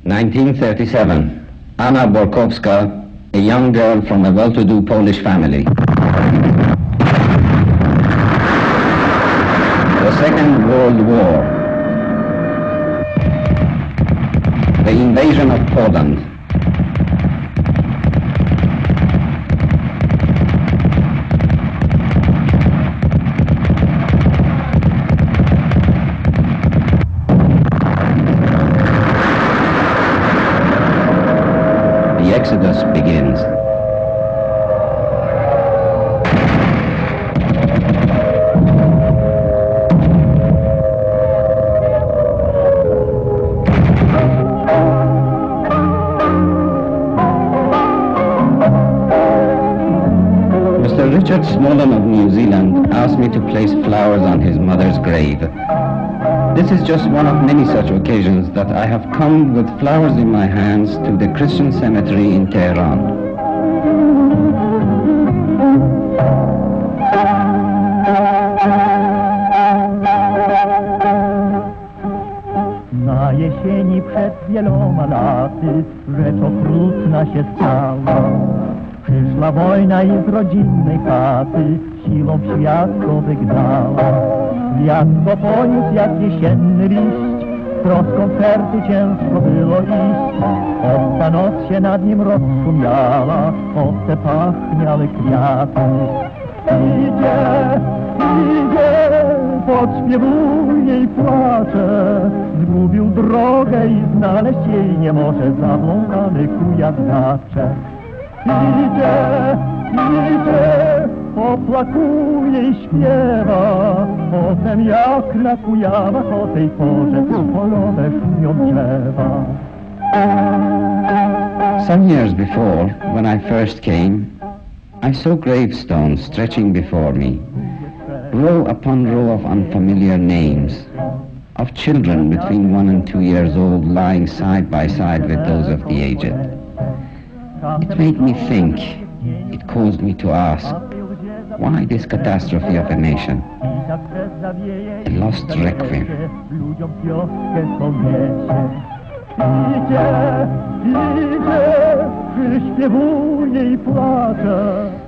1937. Anna Borkowska, a young girl from a well-to-do Polish family. The Second World War. The invasion of Poland. The exodus begins. Mr. Richard Snowden of New Zealand asked me to place flowers on his mother's grave. This is just one of many such occasions that I have come with flowers in my hands to the Christian cemetery in Tehran. Na jesieni przed wieloma laty rzecz okrutna się stała. Przyszła wojna i z rodzinnej chaty siłą w świat go wygnała. Wiatr go poniósł jak jesienny liść, troską sercu ciężko było iść. Obca noc się nad nim rozszumiała, obce pachniały kwiaty. Idzie, idzie, podśpiewuje i płacze, zgubił drogę i znaleźć jej nie może, zabląkany kuja znacze. Idzie, idzie, oplakuje i śpiewa, potem jak na kujawach o tej porze polowe szumią drzewa. Some years before, when I first came, I saw gravestones stretching before me, row upon row of unfamiliar names, of children between 1 and 2 years old lying side by side with those of the aged. It made me think, it caused me to ask, why this catastrophe of a nation? A lost requiem.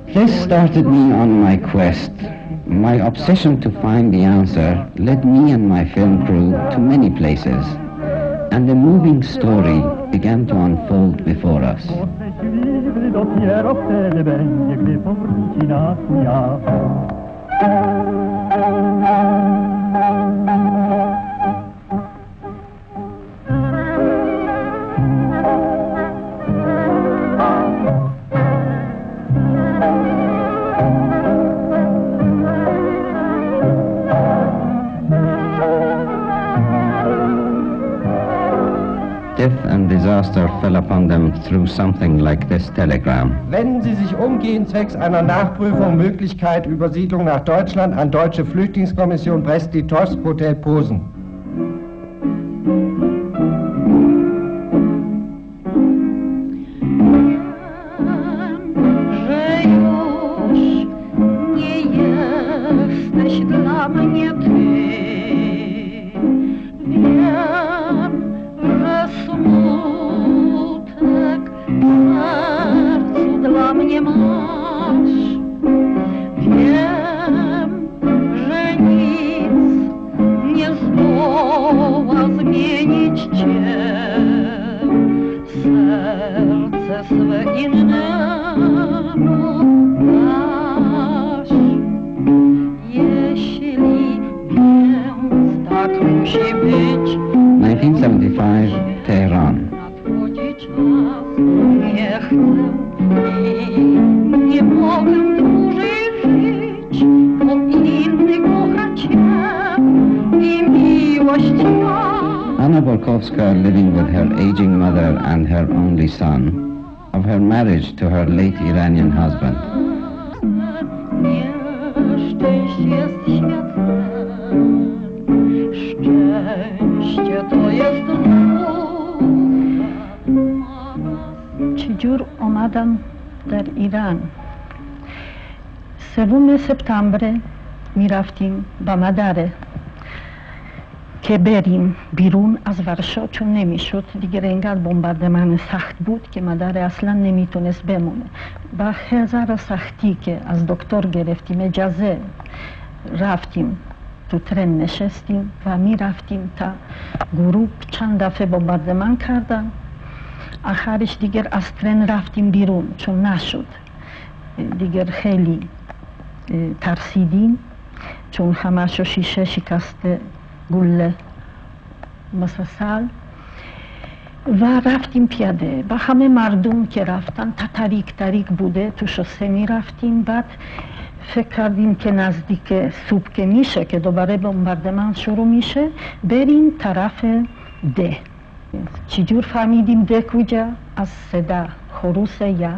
This started me on my quest. My obsession to find the answer led me and my film crew to many places, and a moving story began to unfold before us. Dopiero wtedy będzie, gdy powróci na Kujawa. Death and disaster fell upon them through something like this telegram. Wenden Sie sich umgehend zwecks einer Nachprüfung Möglichkeit Übersiedlung nach Deutschland an Deutsche Flüchtlingskommission Brest-Litovsk, Hotel Posen. Living with her aging mother and her only son, of her marriage to her late Iranian husband. چجور آمدم در ایران؟ 3 سپتامبر می رفتیم به مدره که بریم بیرون از ورشا، چون نمیشد دیگر، اینقدر بمباردمان سخت بود که مادر اصلا نمیتونست بمونه. با هزار سختی که از دکتر گرفتیم اجازه، رفتیم تو ترن نشستیم و می رفتیم تا گروه چند دفعه بمباردمان کردن. آخرش دیگر از ترن رفتیم بیرون چون نشد دیگر، خیلی ترسیدیم چون همشو شیشه شکسته، گله مسلسل. و رفتیم پیاده با همه مردم که رفتن، تا تاریک بوده تو شوسه می رفتیم. بعد فکر کردیم که نزدیک صبح که میشه که دوباره بمباردمان شروع میشه، بریم طرف ده. چجور فهمیدیم ده کجا؟ از صدا خروس یا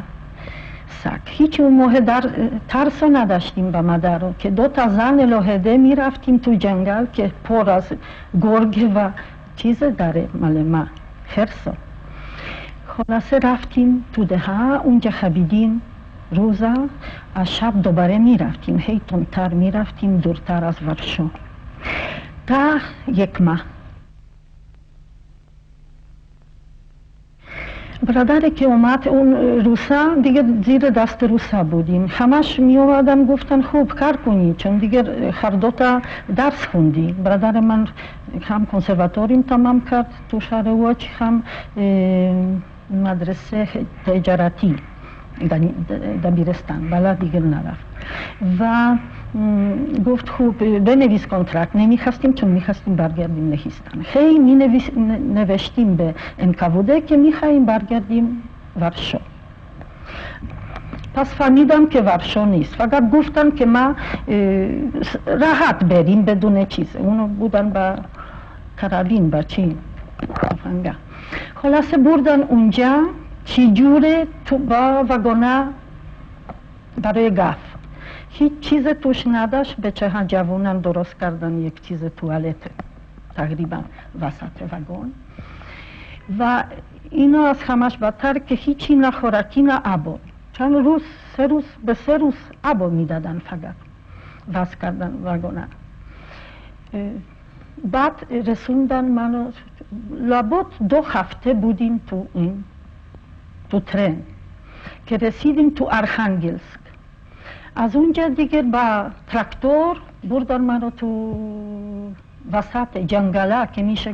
سگ. هیچ اون موقع در ترس نداشتیم با مادر که دو تا زن الهده میرفتیم تو جنگل که پر از گرگ و چیز داره مال ما، خرسا. خلاصه رفتیم تو ده ها، اونجا خبیدیم روزا. از شب دوباره میرفتیم، هی تندتر میرفتیم دورتر از ورشو تا یک ماه. برادر که اومد اون روسا، دیگه زیر دست روسا بودیم، همش می اومدن گفتن خوب کار کنی، چون دیگه هر دوتا درس خوندی. برادر من هم کنسرواتوریوم تمام کرد تو شهر واچ، هم مدرسه تجارتی دبیرستان، بلا دیگر نرفت. و گفت خوب بنویس کنترکت. نمیخواستیم چون میخواستیم برگردیم لهستان. خیلی نوشتیم به انکابوده که میخواییم برگردیم ورشو. پس فهمیدم که ورشو نیست، فقط گفتن که ما راحت بریم بدون چیز. اونو بودن با کرابین با چی فنگا. خلاصه بردن اونجا چی جوره تو با وگونه برای گاف، هیچ چیز توش نداشت. بچه ها جوانان درست کردن یک چیز توالت تقریبا وسط وگون. و اینا از همش بدتر که هیچی نه خوراکی نه آب. چند روز، 3 روز به 3 روز آب میدادن فقط، وز کردن وگونه. بعد رسوندن منو، لابد 2 هفته بودیم تو ترن که رسیدیم تو ارخانگلسک. از اونجا دیگر با تراکتور بردن منو تو وسط جنگلا که میشه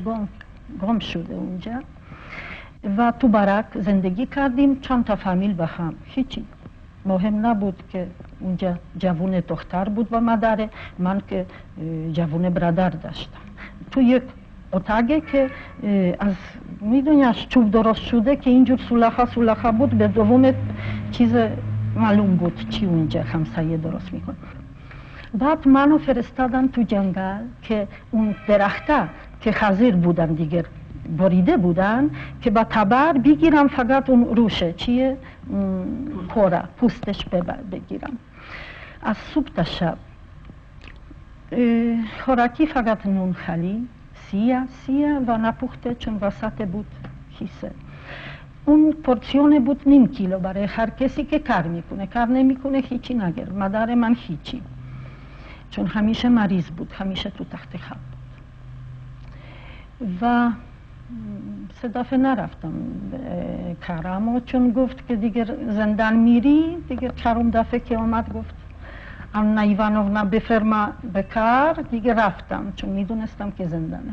گم شده اونجا. و تو باراک زندگی کردیم، چند تا فامیل با هم. هیچی مهم نبود که اونجا جوون دختر بود با مادر من که جوون برادر داشتم. تو یک اتاقی که از میدونی از چوب درست شده که اینجور سولاخا بود، به دوم چیز معلوم بود چی اونجا همسایه درست میکن. بعد منو فرستادن تو جنگل که اون درخته که خزیر بودن دیگر بریده بودن که با تبر بگیرم فقط اون روشه چیه کورا پوستش بگیرم. از صبح تا شب خوراکی فقط نون خالی سیاه و نپخته چون وسط بود کیسه. اون پورسیون بود 0.5 کیلو برای هر کسی که کار میکنه. کار نمیکنه هیچی نگرد. مادر من هیچی، چون همیشه مریض بود، همیشه تو تخت خواب بود. و 3 دفعه نرفتم کارامو، چون گفت که دیگر زندان میری. دیگر 4م دفعه که اومد گفت آنا ایوانونا بفرما به کار، دیگه رفتم چون میدونستم که زندانه.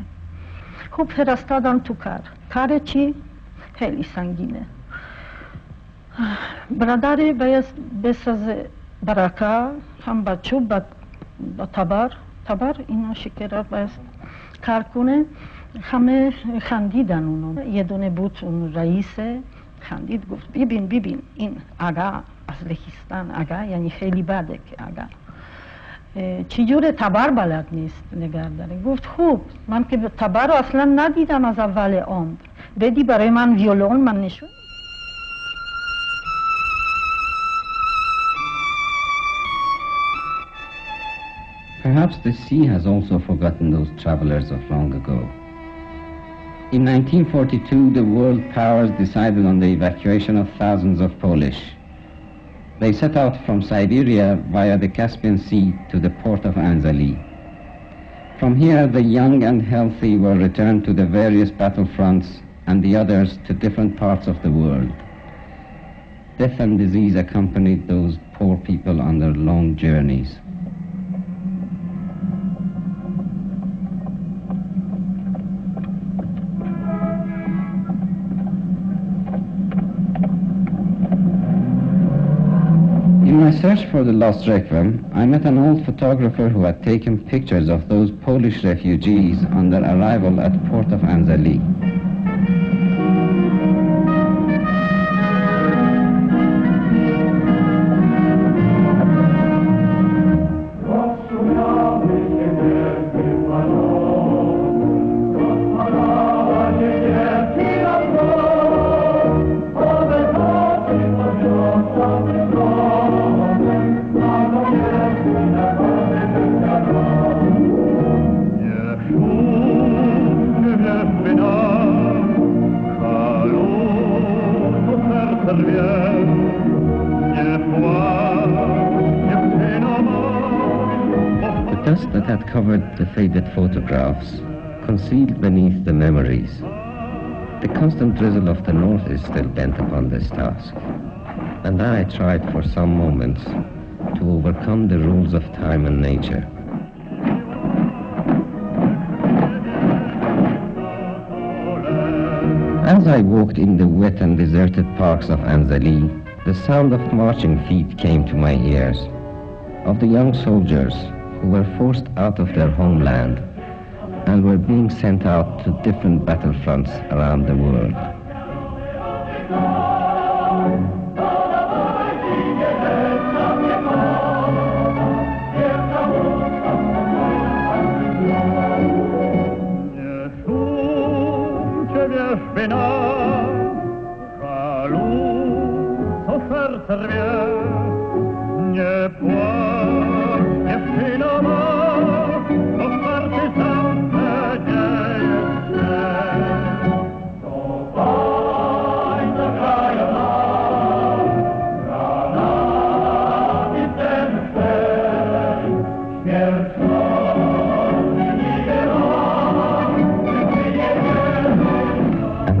خوب فرستادم تو کار چی؟ خیلی سنگینه. برادر باید بسازه براکا، هم با چوب با تبر اینا شکرات باید کار کنه. همه خندیدن اونو. یه دونه بود اون رئیسه، خندید گفت ببین این آقا از لهستان، آقا یعنی خیلی بده که آقا چجور تبر بلد نیست نگه داره. گفت خوب، من که تبر رو اصلا ندیدم از اول عمر، بدی برای من ویولون من نشون. Perhaps the sea has also forgotten those travelers of long ago. In 1942, the world powers decided on the evacuation of thousands of Polish. They set out from Siberia via the Caspian Sea to the port of Anzali. From here, the young and healthy were returned to the various battlefronts and the others to different parts of the world. Death and disease accompanied those poor people on their long journeys. In my search for the Lost Requiem, I met an old photographer who had taken pictures of those Polish refugees on their arrival at the port of Anzali. The dust that had covered the faded photographs concealed beneath the memories. The constant drizzle of the north is still bent upon this task, and I tried for some moments to overcome the rules of time and nature. As I walked in the wet and deserted parks of Anzali, the sound of marching feet came to my ears, of the young soldiers who were forced out of their homeland and were being sent out to different battlefronts around the world.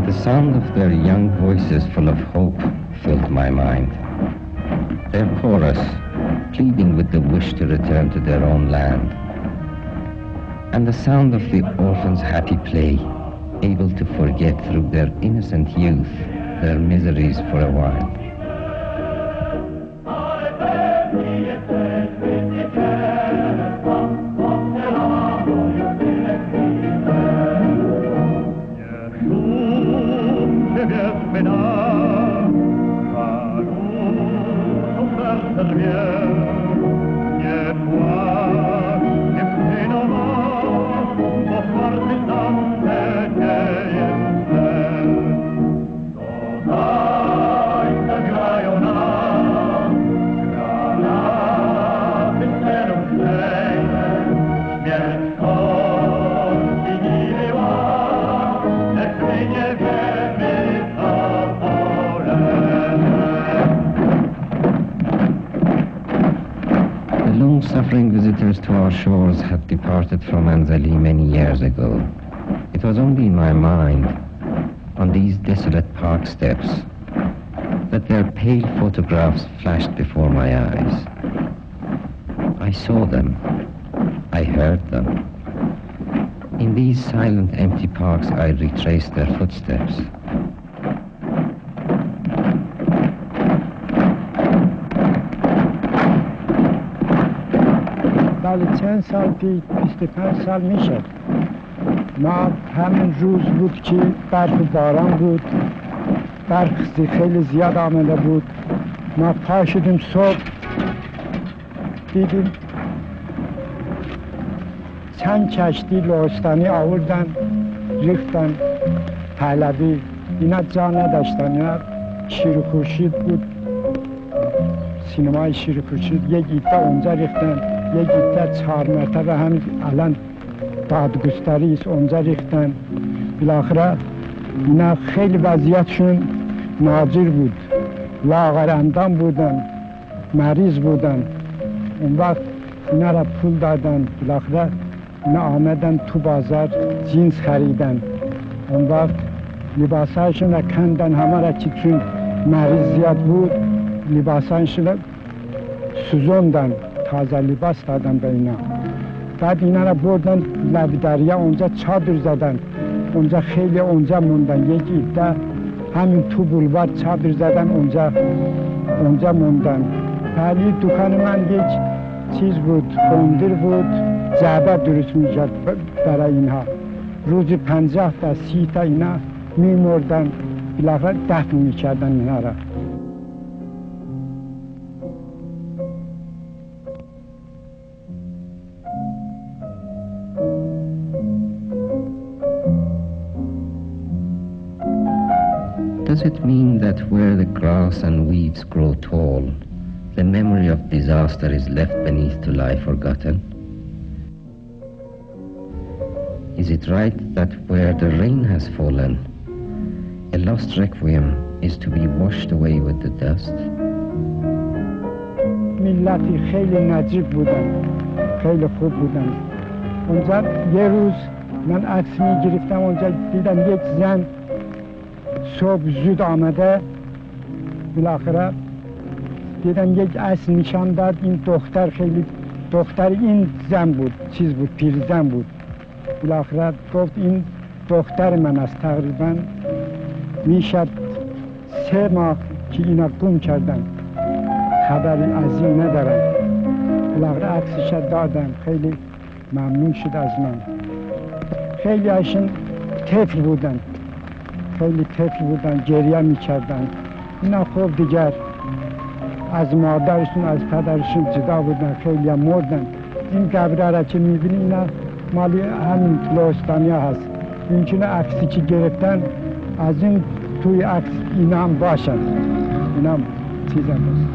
The sound of their young voices full of hope filled my mind. Their chorus, pleading with the wish to return to their own land. And the sound of the orphans' happy play, able to forget through their innocent youth their miseries for a while. Suffering visitors to our shores had departed from Anzali many years ago. It was only in my mind, on these desolate park steps, that their pale photographs flashed before my eyes. I saw them. I heard them. In these silent, empty parks, I retraced their footsteps. چند سال پیش 25 سال میشه ما همین روز بود که برف و باران بود برف خیلی زیاد آمده بود ما پا شدیم صبح دیدیم چند کشتی لهستانی آوردن ریختن پهلوی اینا جا نداشتن اینا شیر و خورشید بود سینمای شیر و خورشید یک ایتا اونجا ریختن یک ایتا 4 مرتبه هم الان دادگستری است اونجا ریختن بالاخره اینا خیلی وضعیتشون ناجور بود لاغر اندام بودن مریض بودن اون وقت اینا را پول دادن بالاخره اینا آمدن تو بازار جینس خریدن. اون وقت لباساشون را کندن همه را، چون مریض زیاد بود لباساشون را سوزوندن، تازه لباس دادن به اینا. بعد اینا را بردن لب دریا، اونجا چادر زدن، اونجا خیلی اونجا موندن. یکی ده همین تو بولوار چادر زدن، اونجا موندن. ولی دکان من یک چیز بود، بندر بود، جعبه درست میشد برای اینها. روز 50 تا 30 تا اینا میمردن، بالاخره دفن میکردن اینا را. Does it mean that where the grass and weeds grow tall, the memory of disaster is left beneath to lie forgotten? Is it right that where the rain has fallen, a lost requiem is to be washed away with the dust? ملتی خیلی نجیب بودن، خیلی خوب بودن. اونجا یه روز من عکس میگرفتم، اونجا دیدم یک زن صبح زود آمده، بالاخره دیدم یک عکس نشان داد. این دختر خیلی دختر این زن بود، چیز بود، پیرزن بود. بالاخره گفت این دختر من است. تقریبا میشد 3 ماه که اینا گم کردن، خبری از این ندارم. بالاخره عکسش دادم، خیلی ممنون شد از من. خیلی هاشون طفل بودن، خیلی طفل بودن، گریه میکردن. اینا خوب دیگر از مادرشون از پدرشون جدا بودن، خیلی هم مردن. این قبره را که میبینی اینا مالی همین لوستانیا هست. اینچونه عکسی که گرفتن از این توی عکس اینا هم باشن، اینا هم چیز هم باشن.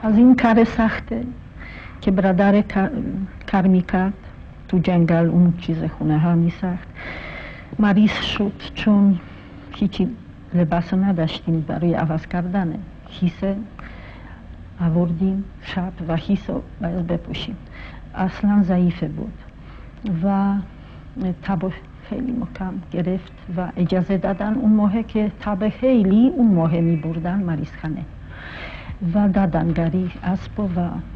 از این کار سخته که برادر کار میکرد تو جنگل، اون چیز خونه ها میساخت، مریض شد چون هیچی لباس نداشتیم برای عوض کردن. کیسه آوردیم شب و کیسه باید بپوشیم. اصلا ضعیفه بود و تب خیلی محکم گرفت و اجازه دادن اون موقع که تب خیلی اون موقع می بردن مریض خانه و دادن گاری اسب و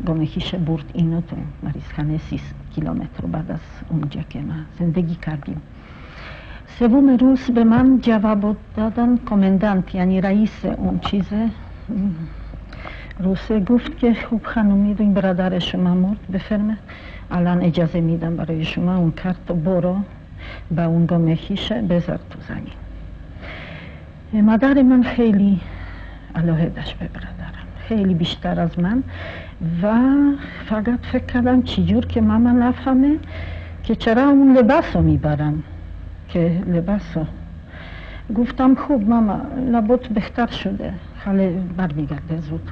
گمهیش برد اینو تو مریض خانه 30 کیلومتر بعد از اونجا که ما زندگی کردیم. سوم روز به من جواب دادن کماندانت، یعنی رئیس اون چیزه روسه، گفت که خوب خانم میدونی برادر شما مرد، بفرمه الان اجازه میدم برای شما اون کارت برو با اون گمهیش بذار تو زمین. مادر من خیلی علاقه داشت به برادرم، خیلی بیشتر از من، و فقط فکر کردم چجور که ماما نفهمه که چرا اون لباس رو میبرم، که لباس رو. گفتم خوب ماما لابد بهتر شده، خاله برمیگرده زود.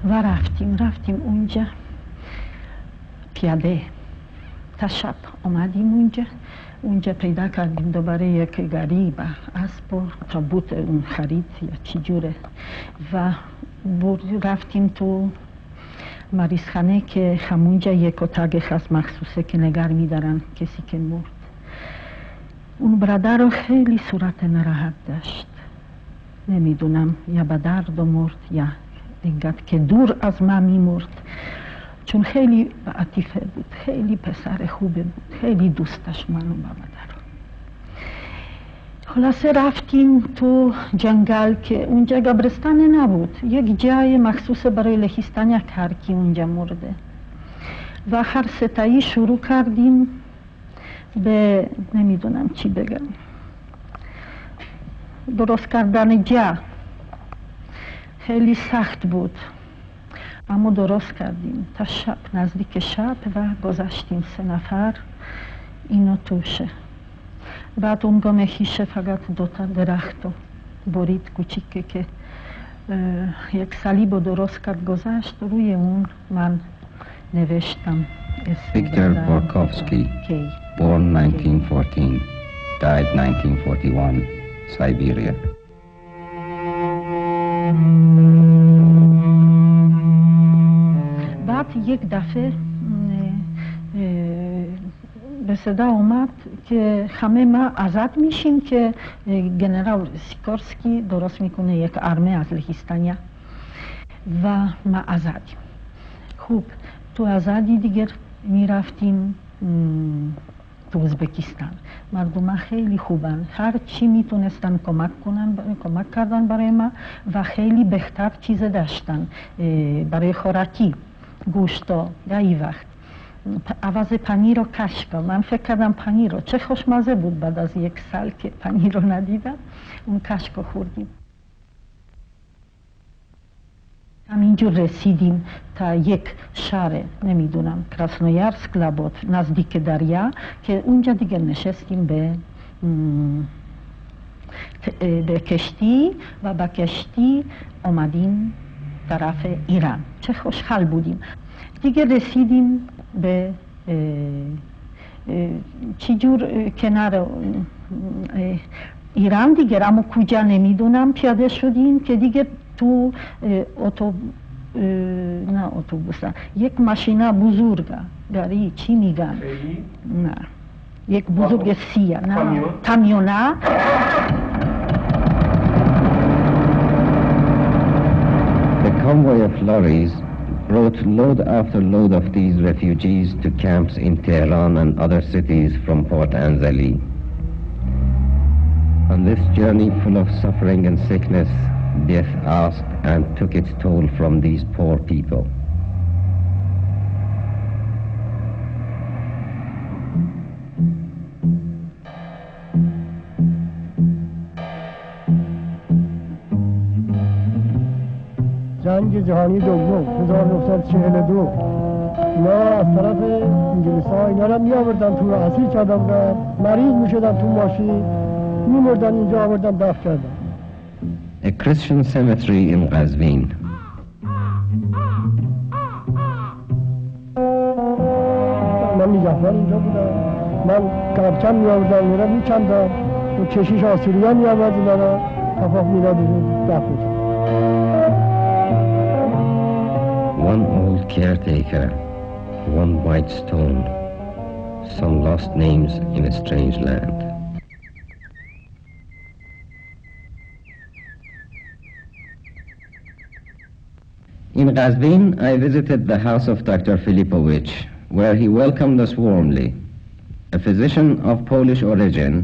و رفتیم اونجا پیاده تا شب آمدیم اونجا پیدا کردیم دوباره یک گاری با اسب و تابوت اون خرید یا چی جوره و رفتیم تو مریضخانه که همونجا یک اتاق خاص مخصوصه که نگار میدارن کسی که مرد. اون برادر رو خیلی صورت نراحت داشت، نمیدونم یا به درد مرد یا اینقدر که دور از ما میمرد، چون خیلی عاطفه بود، خیلی پسر خوبه بود، خیلی دوست داشت منو با مادر. خلاصه رفتیم تو جنگل که اونجا قبرستان نبود، یک جای مخصوص برای لهستان یک هرکی اونجا مرده و هر ستایی شروع کردیم به نمیدونم چی بگم، درست کردن جا. خیلی سخت بود اما درست کردیم تا شب، نزدیک شب و گذاشتیم 3 نفر اینو توشه. بعد اون گمهیشه فقط 2 تا درخت و برید کوچیکه که یک صلیب رو درست کرد گذاشت، روی اون من نوشتم Victor Borkovsky, born 1914, died 1941, Siberia. بعد یک دفعه به صدا اومد که همه ما آزاد میشیم که جنرال سیکورسکی درست میکنه یک آرمی از لهستانیا و ما آزادیم. خوب تو آزادی دیگر میرفتیم تو ازبکستان. مردم خیلی خوبن، هر چی میتونستن کمک کردن برای ما و خیلی بهتر چیز داشتن برای خوراکی، گوشتا. گاهی وقت عوض پنیر و کشکا، من فکر کردم پنیر رو چه خوشمزه بود بعد از یک سال که پنیر رو ندیدم، اون کشکا خوردیم. همینجور رسیدیم تا یک شهر نمیدونم کراسنویارسک لابوت نزدیک دریا که اونجا دیگه نشستیم به کشتی و با کشتی آمدیم طرف ایران. چه خوشحال بودیم. دیگه رسیدیم به چی جور کنار ایران دیگه، اما کجا نمیدونم پیاده شدیم که دیگه تو اتوبوس یک ماشینا بزرگه گاری چی میگن؟ نه یک بزرگ سیاه، نه کامیونه. The convoy of lorries brought load after load of these refugees to camps in Tehran and other cities from Port Anzali. On this journey full of suffering and sickness, death asked and took its toll from these poor people. جنگ جهانی دوم 1942 ما از طرف انگلیس ها اینا را می آوردن تو را اسیر کرده بودن، مریض می شدن تو ماشین می مردن، اینجا آوردن دفن کردن. A Christian cemetery in Qazvin. من نگهبان اینجا بودم، من قبچم می آوردم اینا می کندم و کشیش آسوریا می آورد اینا را تفاق می داد دفن کرد. One old caretaker, one white stone, some lost names in a strange land. In Qazvin, I visited the house of Dr. Filipovich, where he welcomed us warmly. A physician of Polish origin,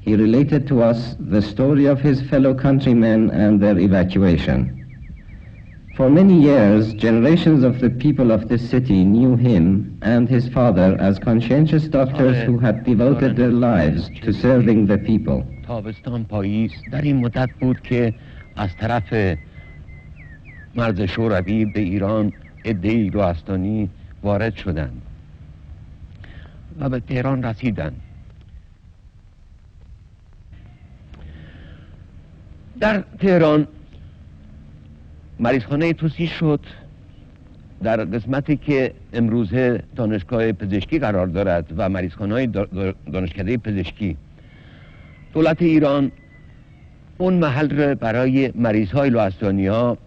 he related to us the story of his fellow countrymen and their evacuation. For many years, generations of the people of this city knew him and his father as conscientious doctors who had devoted their lives to serving the people. تابستان پاییز در این مدت بود که از طرف مرز شوروی به ایران عده‌ای لهستانی وارد شدند و به تهران رسیدند. در تهران مریضخانه توسیع شد در قسمتی که امروزه دانشگاه پزشکی قرار دارد و مریضخانه‌های دانشکده پزشکی. دولت ایران اون محل را برای مریضهای لهستانی‌ها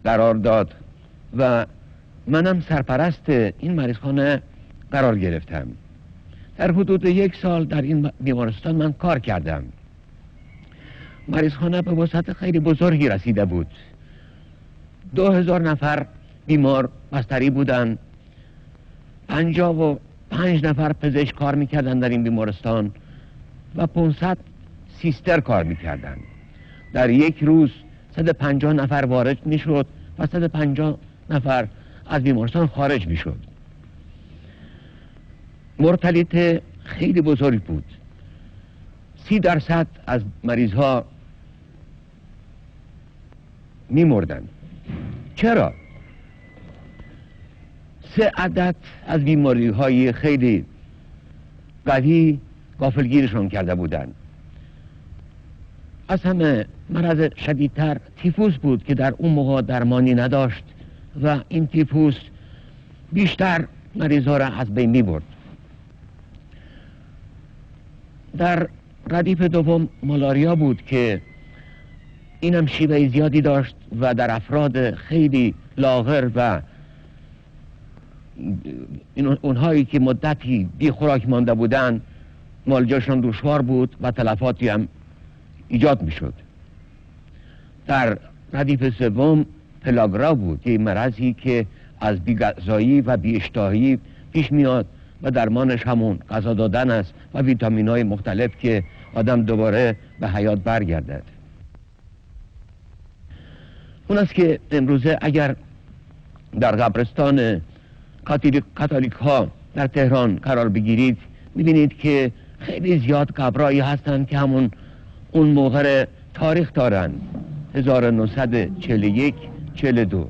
قرار داد و منم سرپرست این مریضخانه قرار گرفتم. در حدود 1 سال در این بیمارستان من کار کردم. مریضخانه به وسعت خیلی بزرگی رسیده بود. 2000 نفر بیمار بستری بودن، 55 نفر پزشک کار میکردن در این بیمارستان و 500 سیستر کار میکردن. در یک روز 150 نفر وارد میشد و 150 نفر از بیمارستان خارج میشد. مرتلیت خیلی بزرگ بود. 30% از مریض ها میمردن. چرا؟ 3 عدد از بیماری های خیلی قوی غافلگیرشان کرده بودند. از همه مرض شدیدتر تیفوس بود که در اون موقع درمانی نداشت و این تیفوس بیشتر مریض‌ها را از بین می‌برد. در ردیف دوم مالاریا بود که اینم شیوه زیادی داشت و در افراد خیلی لاغر و اونهایی که مدتی بی خوراک مانده بودن معالجهشان دشوار بود و تلفاتی هم ایجاد می شد. در ردیف سوم پلاگرا بود، یه مرضی که از بی‌غذایی و بی‌اشتهایی پیش میاد و درمانش همون غذا دادن است و ویتامین‌های مختلف که آدم دوباره به حیات برگردد. اون است که امروزه اگر در قبرستان کاتولیک ها در تهران قرار بگیرید میبینید که خیلی زیاد قبرایی هستند که همون اون موقع تاریخ دارن، 1941 42.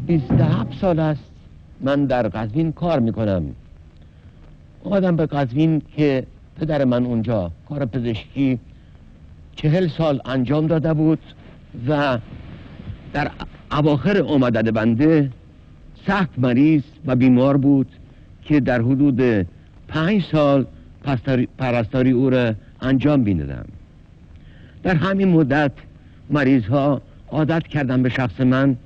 بیست سال است من در قزوین کار میکنم. آمدم به قزوین که پدر من اونجا کار پزشکی 40 سال انجام داده بود و در اواخر آمدن بنده سخت مریض و بیمار بود که در حدود 5 سال پرستاری او را انجام میدادم. در همین مدت مریض ها عادت کردن به شخص من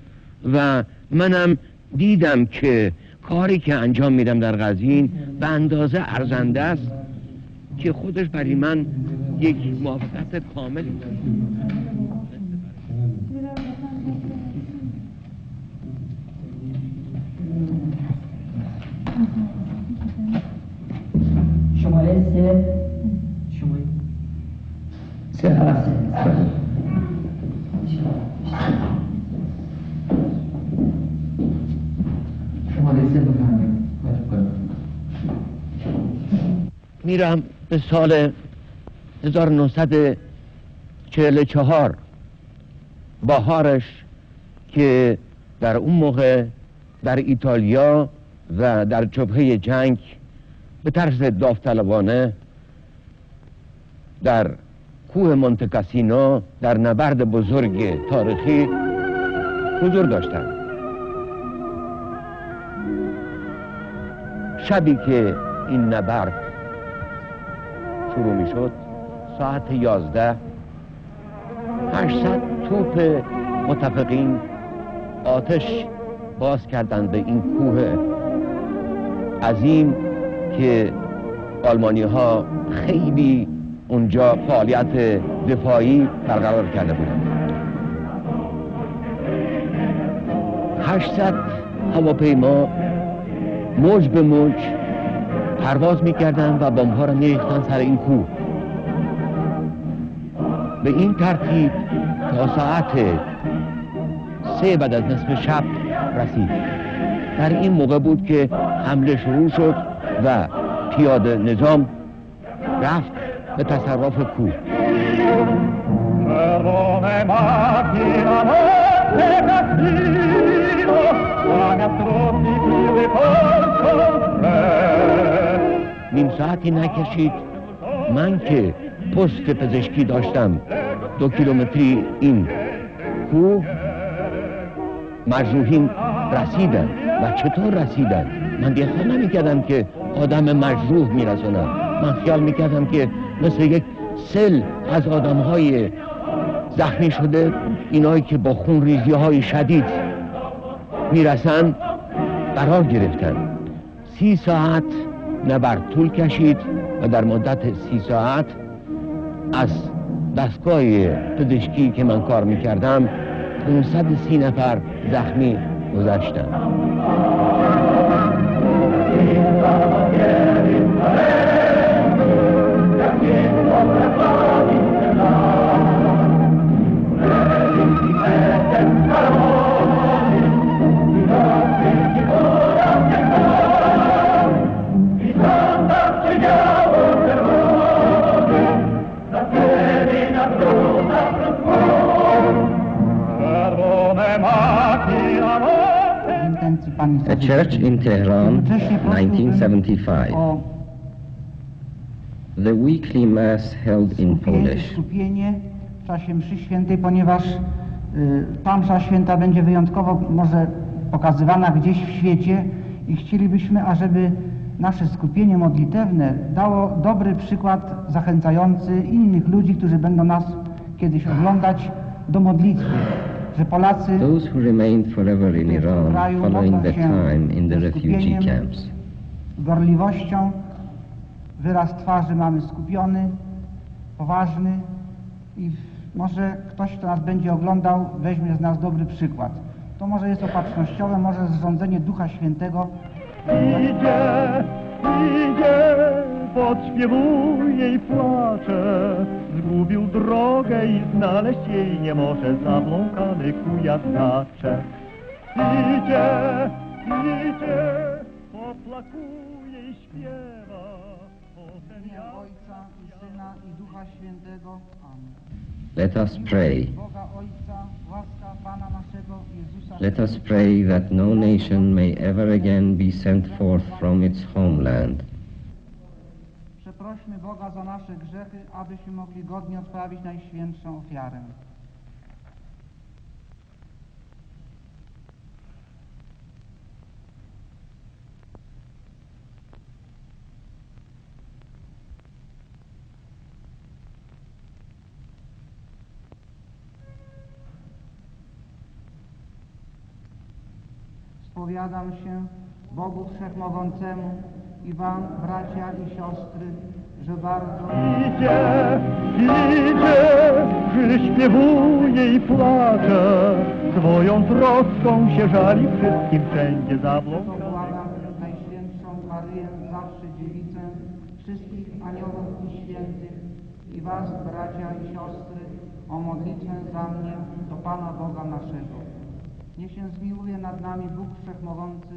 و منم دیدم که کاری که انجام میدم در قزوین به اندازه ارزنده است که خودش برای من یک موافقت کامل شماره 3 هست. میرم به سال 1944 بهارش که در اون موقع در ایتالیا و در جبهه جنگ به طرز داوطلبانه در کوه مونته کاسینو در نبرد بزرگ تاریخی حضور داشتم. شبی که این نبرد شروع می شد ساعت 11 800 توپ متفقین آتش باز کردند به این کوه عظیم که آلمانی ها خیلی اونجا فعالیت دفاعی برقرار کرده بودند. 800 هواپیما موج به موج پرواز میکردن و بمب‌ها را میریختن سر این کوه. به این ترتیب تا ساعت 3 بعد از نصف شب رسید. در این موقع بود که حمله شروع شد و پیاده نظام رفت به تصرف کوه. نیم ساعتی نکشید من که پست پزشکی داشتم 2 کیلومتری این کوه مجروحین رسیدن. و چطور رسیدن؟ من دیخواه نمی کردم که آدم مجروح می رسونم. من خیال می کردم که مثل یک سل از آدم های زخمی شده، اینایی که با خون ریزی های شدید می رسن قرار گرفتن. 30 ساعت نبرد طول کشید و در مدت 30 ساعت از دستگاه پزشکی که من کار می کردم 530 نفر زخمی گذشتن. A church in Tehran, 1975. The weekly mass held in Polish. Skupienie w czasie mszy świętej, ponieważ ta msza święta będzie wyjątkowo może pokazywana gdzieś w świecie i chcielibyśmy, ażeby nasze skupienie modlitewne dało dobry przykład zachęcający innych ludzi, którzy będą nas kiedyś oglądać, do modlitwy. Że Polacy Those who remained forever in Iran following the time in the refugee camps. Gorliwością, wyraz twarzy mamy skupiony, poważny i może ktoś, kto nas będzie oglądał, weźmie z nas dobry przykład. To może jest opatrznościowe, może zrządzenie Ducha Świętego. Idzie, idzie, podśpiewuje i płacze. Zgubił drogę i znaleźć jej nie może, zabląkany kuja skacze. Idzie, idzie, poplakuje i śpiewa. Ojca i Syna i Ducha Świętego. Amen. Let us pray. Boga Ojca, łaska Pana naszego Jezusa. Let us pray that no nation may ever again be sent forth from its homeland. Przeprośmy Boga za nasze grzechy, abyśmy mogli godnie odprawić najświętszą ofiarę. Spowiadam się Bogu Wszechmogącemu i wam, bracia i siostry, że bardzo Idzie, idzie, przyśpiewuje i płacze, swoją troską się żali wszystkim wszędzie zabląkany. błagam Najświętszą Maryję, zawsze Dziewicę, wszystkich aniołów i świętych i was, bracia i siostry, o modlitwę za mnie do Pana Boga naszego. Niech się zmiłuje nad nami Bóg Wszechmogący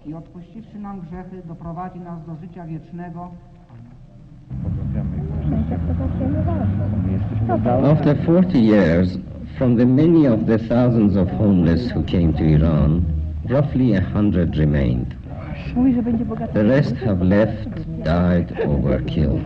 i odpuściwszy nam grzechy, doprowadzi nas do życia wiecznego. After 40 years, from the many of the thousands of homeless who came to Iran, roughly 100 remained. The rest have left, died, or were killed.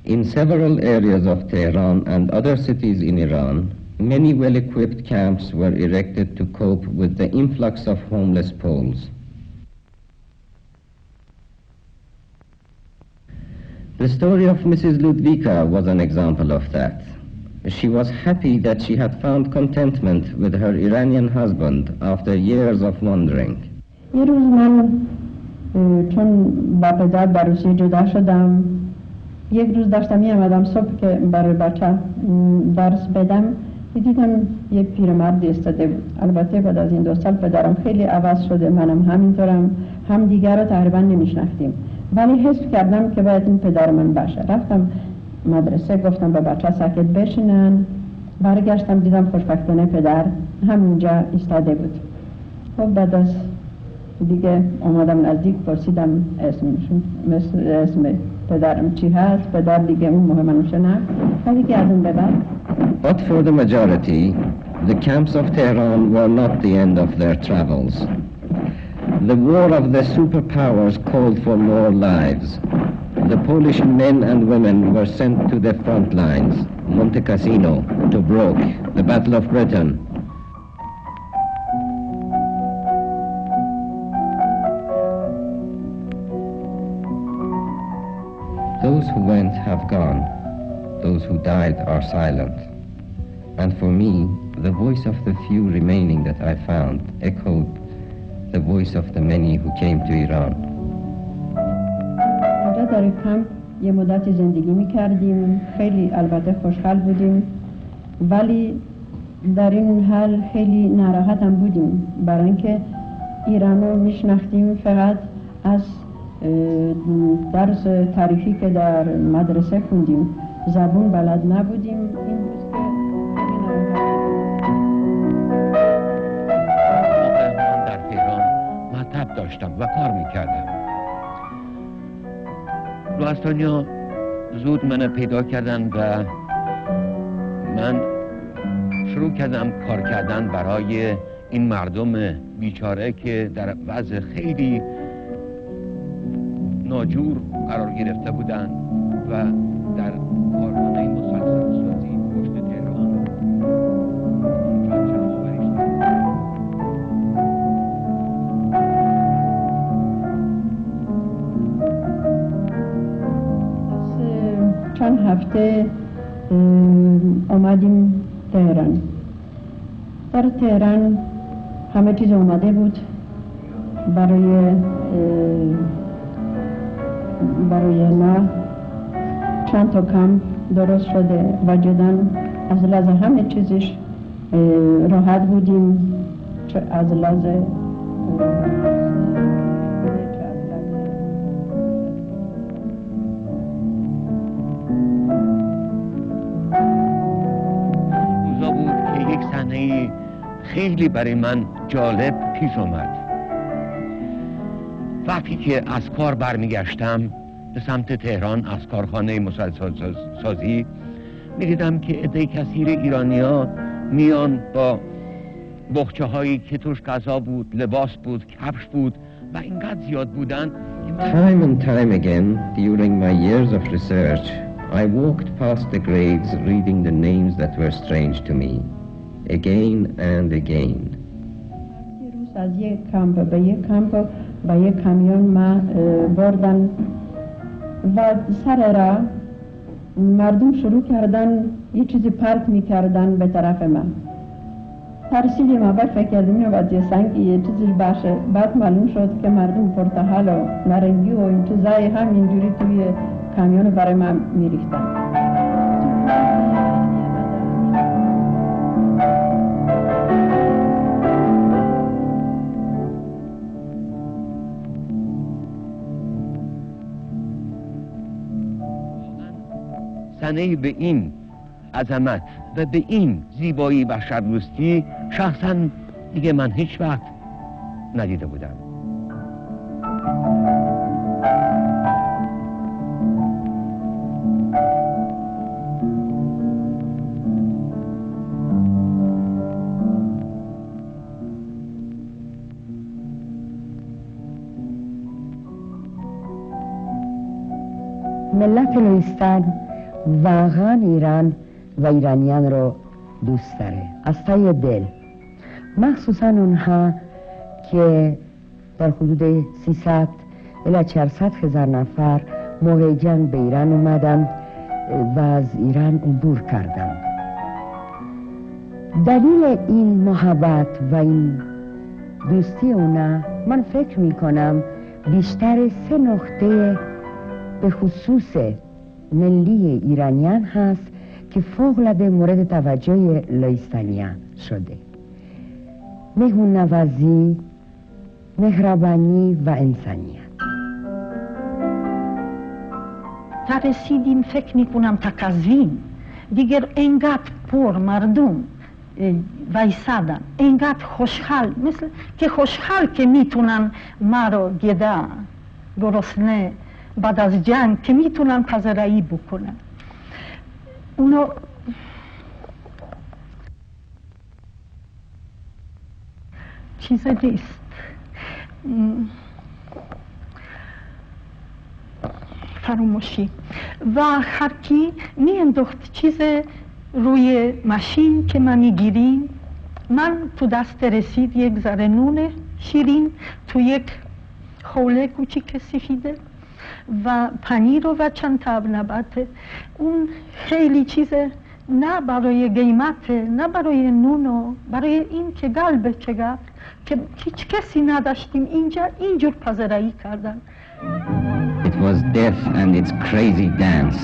In several areas of Tehran and other cities in Iran, many well-equipped camps were erected to cope with the influx of homeless Poles. The story of Mrs. Ludwika was an example of that. She was happy that she had found contentment with her Iranian husband after years of wandering. یه روز من چون با پدر با روسیه جدا شدم، یک روز داشتم میامدم صبح که برای بچه درس بدم، دیدم یه پیرمرد ایستاده بود. البته بعد از این 2 سال پدرم خیلی عوض شده، منم همینطورم، هم دیگر رو تقریبا نمیشناختیم، ولی حس کردم که باید این پدر من باشه. رفتم مدرسه، گفتم به بچه ساکت بشینن، برگشتم دیدم خوشبختانه پدر همینجا ایستاده بود. خب بعد از دیگه اومدم نزدیک، پرسیدم اسم پدرم چی هست. پدر دیگه اون مهمنوشه نه، ولی که از اون به بعد. But for the majority, the camps of Tehran were not the end of their travels. The war of the superpowers called for more lives. The Polish men and women were sent to the front lines, Monte Cassino, Tobruk, the Battle of Britain. Those who went have gone. Those who died are silent. And for me, the voice of the few remaining that I found echoed the voice of the many who came to Iran. اینجا در کمپ یه مدتی زندگی میکردیم، خیلی البته خوشحال بودیم، ولی در این حال خیلی ناراحت هم بودیم، برای اینکه ایران رو میشناختیم فقط از درس تاریخی که در مدرسه خوندیم، زبون بلد نبودیم. این بود که من در تهران مطب داشتم و کار میکردم. لوستانیا زود من پیدا کردن و من شروع کردم کار کردن برای این مردم بیچاره که در وضع خیلی ناجور قرار گرفته بودند و در کارخانه مسلسل سازی پشت تهران اونجا جمع‌آوری شد. چند هفته آمدیم تهران. در تهران همه چیز اومده بود برای ما. چند تا کم درست شده و جدن از لحاظ همه چیزش راحت بودیم، از لحاظ روزا بود که یک صحنه خیلی برای من جالب پیش آمد. وقتی که از کار برمیگشتم به سمت تهران از کارخانه مسلسل سازی میدیدم که عده کثیر ایرانی‌ها میان با بخچه هایی که توش غذا بود، لباس بود، کفش بود و اینقدر زیاد بودن. Time and time again, during my years of research, I walked past the graves reading the names that were strange to me, again and again. از یک کمپ به یک کمپ با یک کامیون ما بردن و سر راه مردم شروع کردن یه چیزی پرت میکردن به طرف من. ترسیدیم، اول فکر کردیم اینو باید یه سنگی یه چیزی باشه، بعد معلوم شد که مردم پرتقال و نارنگی و این چیزای همینجوری توی کامیون برای من میریختن. صحنه‌ای به این عظمت و به این زیبایی و شرمستی شخصا دیگه من هیچ وقت ندیده بودم. ملت لهستان واقعا ایران و ایرانیان رو دوست داره از ته دل، مخصوصا اونها که در حدود 300 الی 400 هزار نفر موقع جنگ به ایران اومدن و از ایران عبور کردن. دلیل این محبت و این دوستی اونا من فکر میکنم بیشتر 3 نقطه به خصوص ملی ایرانیان هست که فوق‌العاده مورد توجه لهستانیان شده: مهمون نوازی، مهربانی و انسانیت. تا رسیدیم فکر میکنم تا قزوین دیگر انقدر پر مردم وایسادن، انقدر خوشحال، مثل که خوشحال که میتونن ما رو گده گرسنه بعد از جنگ که میتونن پذیرایی بکنن. اونا چیز نیست. فراموشی و هر کی می انداخت چیز روی ماشین که ما میگیریم. من تو دست رسید یک ذره نون شیرین تو یک خوله کوچیک سفیده و پنیر و چند تا نبات. اون خیلی چیزه، نه برای قیمت، نه برای نون، برای این که قلب چقدر که هیچ کسی نداشتیم اینجا اینجور پذیرایی کردن. It was death and its crazy dance.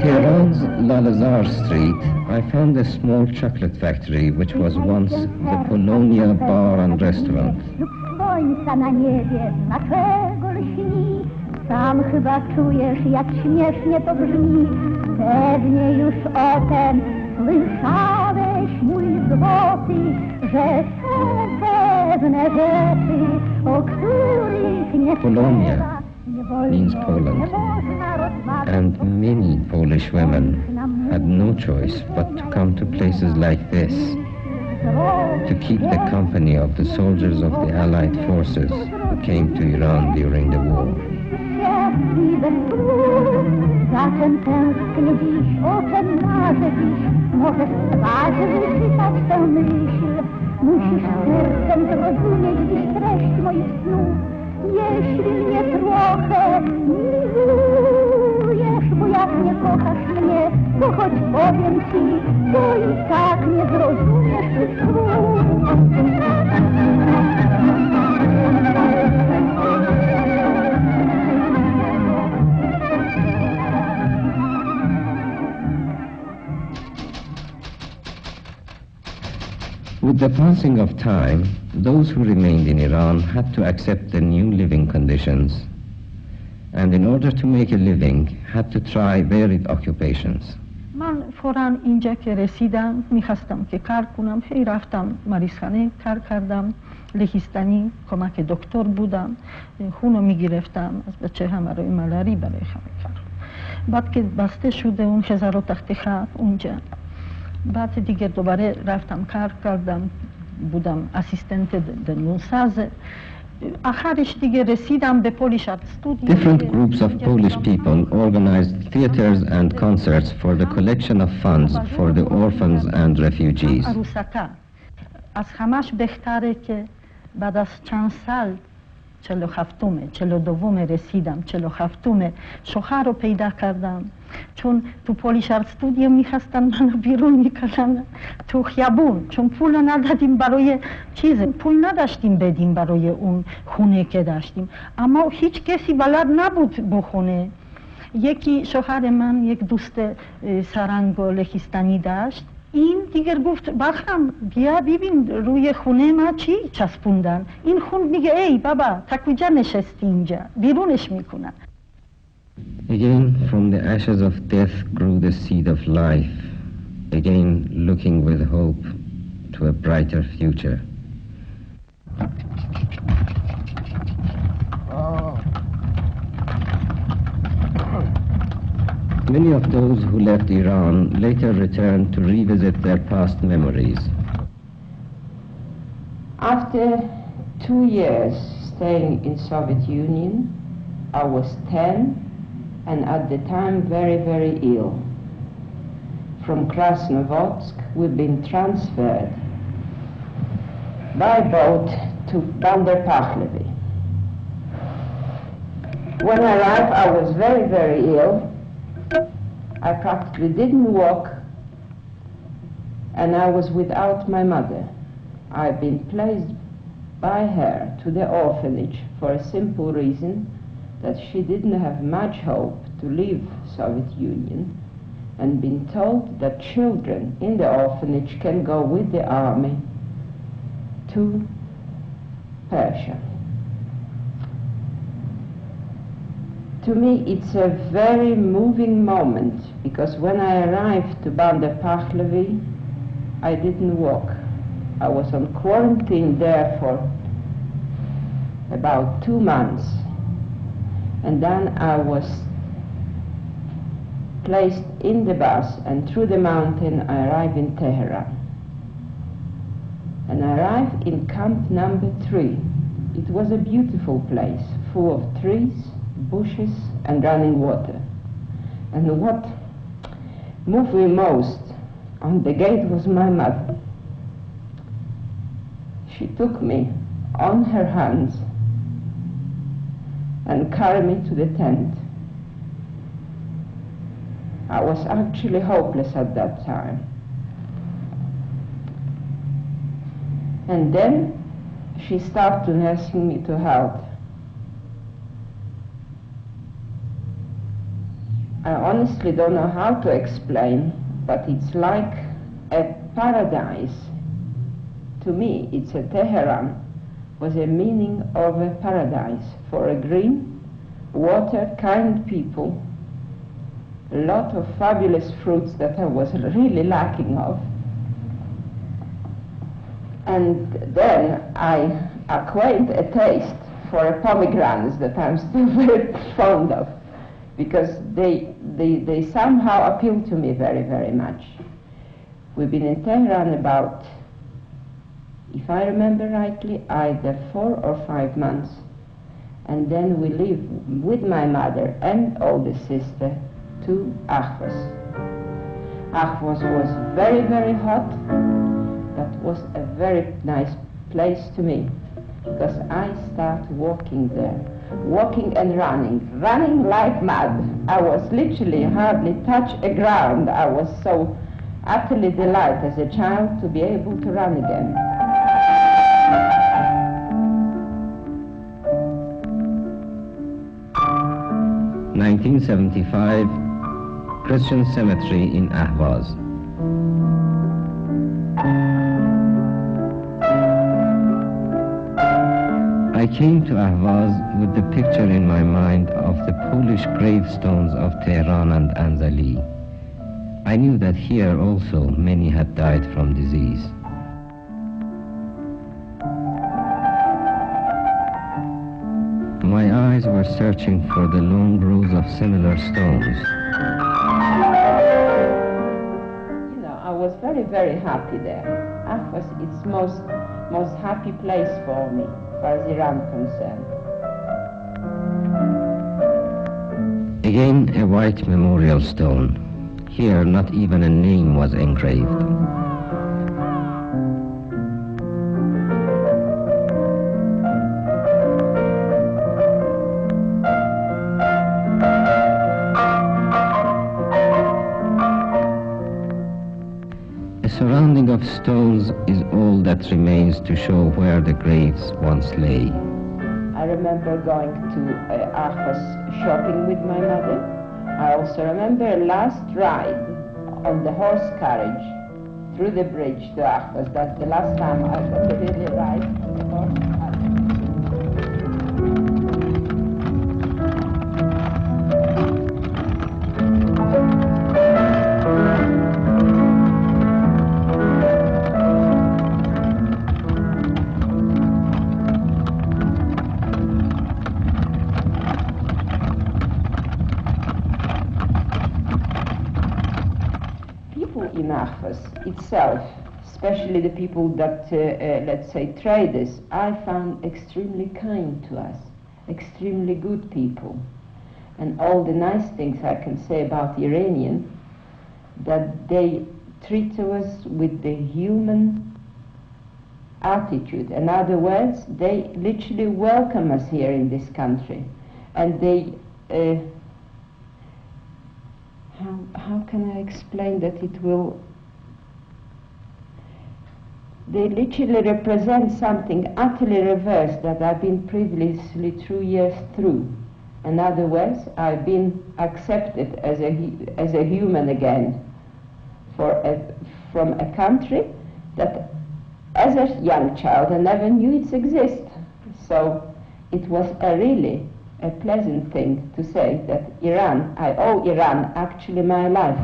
Tehran's Lalazar Street, I found a small chocolate factory which was once the Polonia Bar and Restaurant. Sam chyba czujesz, jak śmiesznie to brzmi. Pewnie już o tem słyszałeś, mój złoty, że są pewne rzeczy, o których nie Polonia means Poland, and many Polish women had no choice but to come to places like this to keep the company of the soldiers of the Allied forces who came to Iran during the war. Zatem tęsknię dziś, o czym marzę dziś, możesz twarzy wyczytać tę myśl. Musisz sercem zrozumieć dziś treść moich snów. Jeśli mnie trochę miłujesz, bo jak nie kochasz mnie, to choć powiem ci, to i tak nie zrozumiesz tych słów. With the passing of time, those who remained in Iran had to accept the new living conditions, and in order to make a living, had to try varied occupations. من فوراً اینجا که رسیدم میخواستم که کار کنم. هی رفتم مریضخانه کار کردم، لهستانی کمک دکتر بودم، خونو میگرفتم از بچه هم برای ملاری برای همه کار. بعد که بسته شده اون هزار و تخت خواب اونجا، بعد دیگه دوباره رفتم کار کردم، بودم اسیستنت دنیونساز. آخرش دیگه رسیدم به پولیش آرت استودیو. Different groups of Polish people organized theaters and concerts for the collection of funds for the orphans and refugees. عروسکا از همش بهتره که بعد از چند سال 42 رسیدم، 47 شوهر رو پیدا کردم، چون تو پولیش آرت استودیو میخواستن منو بیرون میکنن تو خیابون، چون پول ندادیم برای چیز، پول نداشتیم بدیم برای اون خونه که داشتیم، اما هیچ کسی بلد نبود بخونه. یکی شوهر من یک دوست سرنگ و لهستانی داشت، این دیگر گفت بخرم بیا ببین روی خونه ما چی چسبوندن. این خون میگه ای بابا تا کجا نشستی اینجا، بیرونش میکنن. Again, from the ashes of death grew the seed of life, again looking with hope to a brighter future. Many of those who left Iran later returned to revisit their past memories. After 2 years staying in Soviet Union, I was 10 and at the time very, very ill. From Krasnovodsk, we've been transferred by boat to Bandar Pahlevi. When I arrived, I was very, very ill. I practically didn't walk, and I was without my mother. I've been placed by her to the orphanage for a simple reason that she didn't have much hope to leave Soviet Union, and been told that children in the orphanage can go with the army to Persia. To me, it's a very moving moment, because when I arrived to Bandar Pahlevi, I didn't walk. I was on quarantine there for about 2 months. And then I was placed in the bus, and through the mountain I arrived in Tehran. And I arrived in camp number 3. It was a beautiful place, full of trees, bushes and running water. And what moved me most on the gate was my mother. She took me on her hands and carry me to the tent. I was actually hopeless at that time. And then she started nursing me to health. I honestly don't know how to explain, but it's like a paradise. To me, it's a Tehran was a meaning of a paradise for a green, water, kind people, a lot of fabulous fruits that I was really lacking of. And then I acquired a taste for a pomegranates that I'm still very fond of, because they somehow appeal to me very, very much. We've been in Tehran about, if I remember rightly, either 4 or 5 months. And then we live with my mother and older sister to Ahvaz. Ahvaz was very, very hot. That was a very nice place to me, because I started walking there, walking and running like mad. I was literally hardly touch a ground. I was so utterly delighted as a child to be able to run again. (1975) Christian cemetery in Ahvaz. I came to Ahvaz with the picture in my mind of the Polish gravestones of Tehran and Anzali. I knew that here also many had died from disease. My eyes were searching for the long rows of similar stones. You know, I was very, very happy there. Ahvaz, it's most happy place for me, as far as Iran concerned. Again, a white memorial stone. Here, not even a name was engraved. A surrounding of stones is all that remains to show where the graves once lay. I remember going to Ahvaz shopping with my mother. I also remember a last ride on the horse carriage through the bridge to Ahvaz. That's the last time I got to really ride on the horse carriage. In Ahvaz itself, especially the people that, let's say, traders, I found extremely kind to us, extremely good people. And all the nice things I can say about Iranian, that they treat us with the human attitude. In other words, they literally welcome us here in this country. And they, how can I explain that it will... They literally represent something utterly reversed that I've been previously 2 years through. In other words, I've been accepted as a human again from a country that, as a young child, I never knew its exist. So it was really a pleasant thing to say that Iran, I owe Iran actually my life.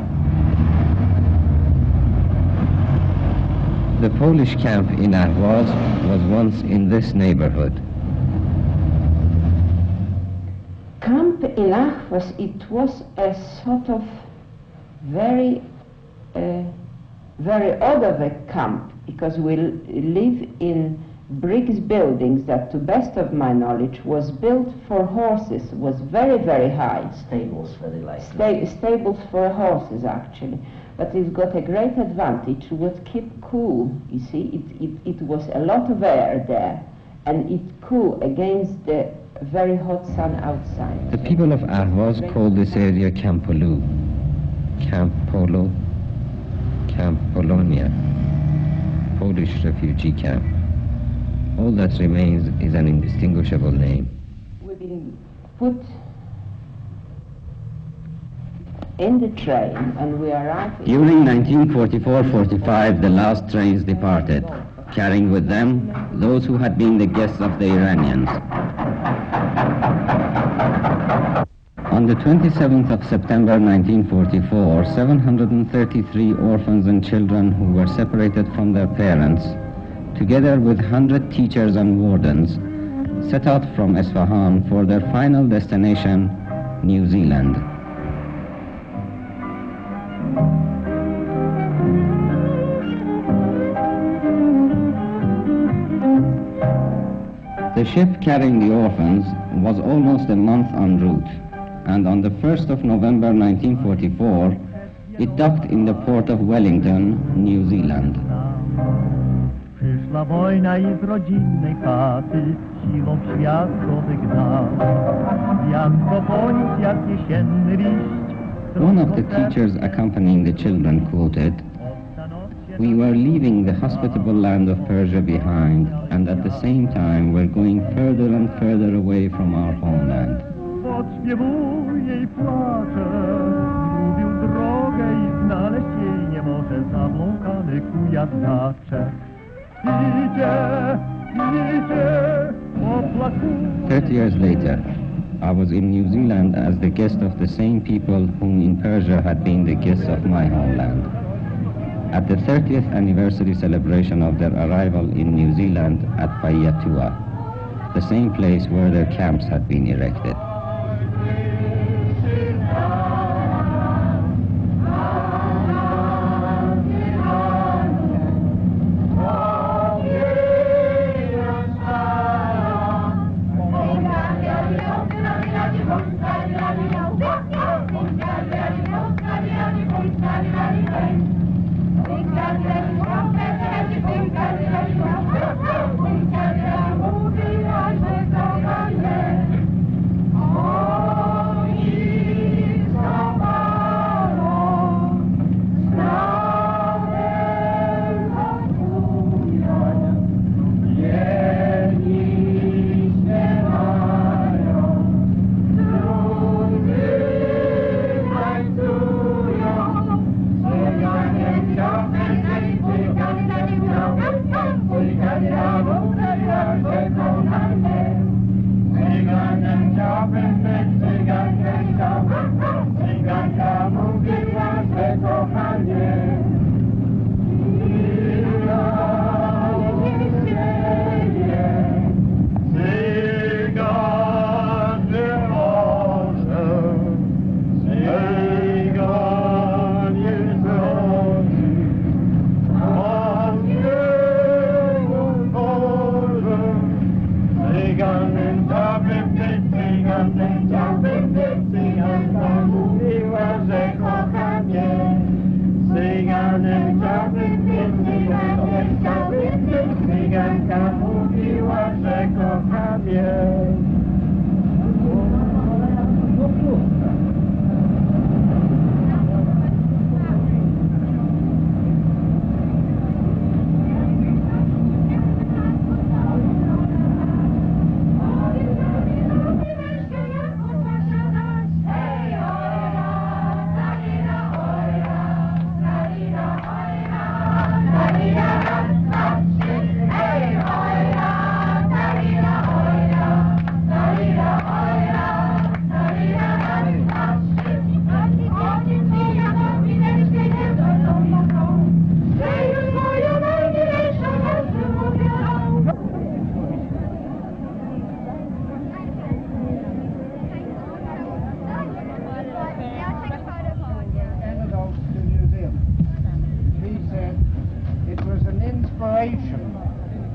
The Polish camp in Ahvaz was once in this neighborhood. Camp in Ahvaz, it was a sort of very odd of a camp, because we live in bricks buildings that, to best of my knowledge, was built for horses, was very, very high. Stables for the life. Stables for horses, actually. But it's got a great advantage. It would keep cool, you see. It was a lot of air there. and it cool against the very hot sun outside. The people of Ahvaz called this area Camp Polo, Camp Polo, Camp Polonia, Polish refugee camp. All that remains is an indistinguishable name. We've been put in the train and we arrived... During 1944-45, the last trains departed, carrying with them those who had been the guests of the Iranians. On the 27th of September 1944, 733 orphans and children who were separated from their parents, together with 100 teachers and wardens, set out from Isfahan for their final destination, New Zealand. The ship carrying the orphans was almost a month en route, and on the 1st of November 1944, it docked in the port of Wellington, New Zealand. Przyszła wojna i z rodzinnej chaty siłą świat go wygnała. Jak poponić jak jesienny liść. One of the teachers accompanying the children quoted, "We were leaving the hospitable land of Persia behind, and at the same time we're going further and further away from our homeland." Odśpiewuje i płacze, zgubił drogę i znaleźć jej nie może, zabłąkany kujawdacze. Idzie, oplakuje. 30 years later, I was in New Zealand as the guest of the same people whom in Persia had been the guests of my homeland. At the 30th anniversary celebration of their arrival in New Zealand at Paiatua, the same place where their camps had been erected.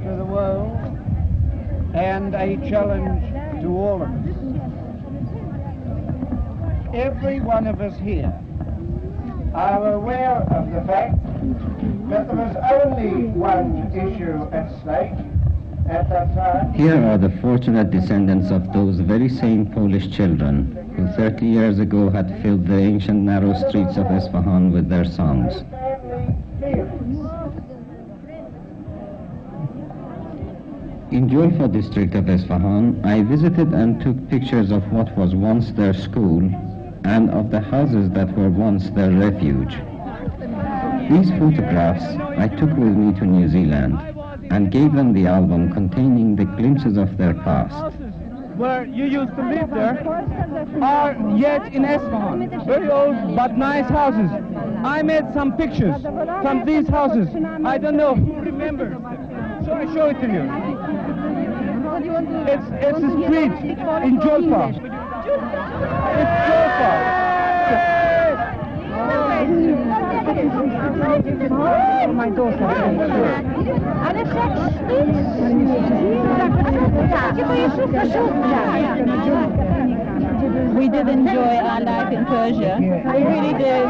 To the world and a challenge to all of us. Every one of us here are aware of the fact that there is only one issue at stake, Here are the fortunate descendants of those very same Polish children who 30 years ago had filled the ancient narrow streets of Isfahan with their songs. In Julfa district of Isfahan, I visited and took pictures of what was once their school and of the houses that were once their refuge. These photographs I took with me to New Zealand and gave them the album containing the glimpses of their past. Where you used to live there are yet in Isfahan. Very old but nice houses. I made some pictures from these houses. I don't know who remembers them. So I show it to you. It's a street in Julfa. It's Julfa. My daughter. We did enjoy our life in Persia. We really did.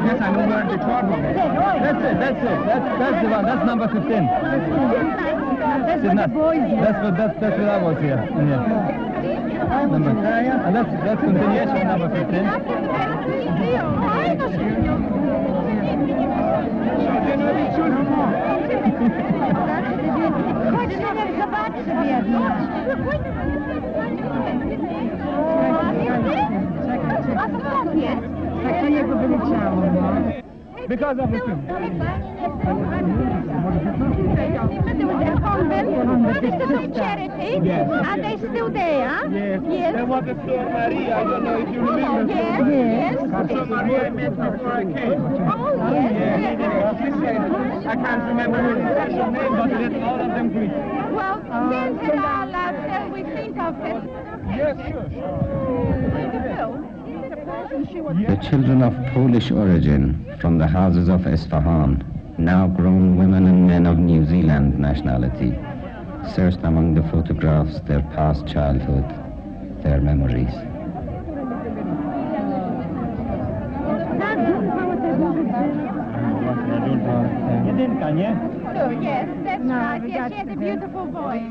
Yes, I know where the car was. That's it. That's the one. That's number 15. That's what the boys do. That's what I was here. Yeah. Number. And that's continuation number 15. Because of the film. There was a convent, Sisters of Charity, yes. and they're still there, huh? Yes. Yes. There was a Sor Maria, I don't know if you remember. Yes, yes. Sor Maria I met before I came. Oh, yes. I can't remember her special name, but that's all of them Greek. Well, since in our lives, we think of it. Yes, sure. The children of Polish origin from the houses of Isfahan, now grown women and men of New Zealand nationality, searched among the photographs their past childhood, their memories. Oh, yes, that's right. Yes, she has a beautiful voice.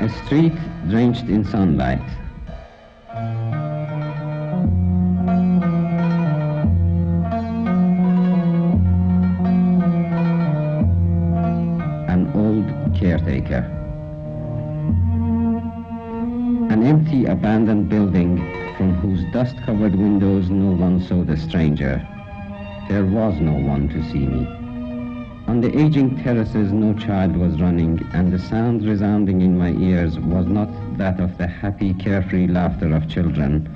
A street drenched in sunlight. An old caretaker. An empty, abandoned building from whose dust-covered windows no one saw the stranger. There was no one to see me. On the aging terraces no child was running, and the sound resounding in my ears was not that of the happy, carefree laughter of children,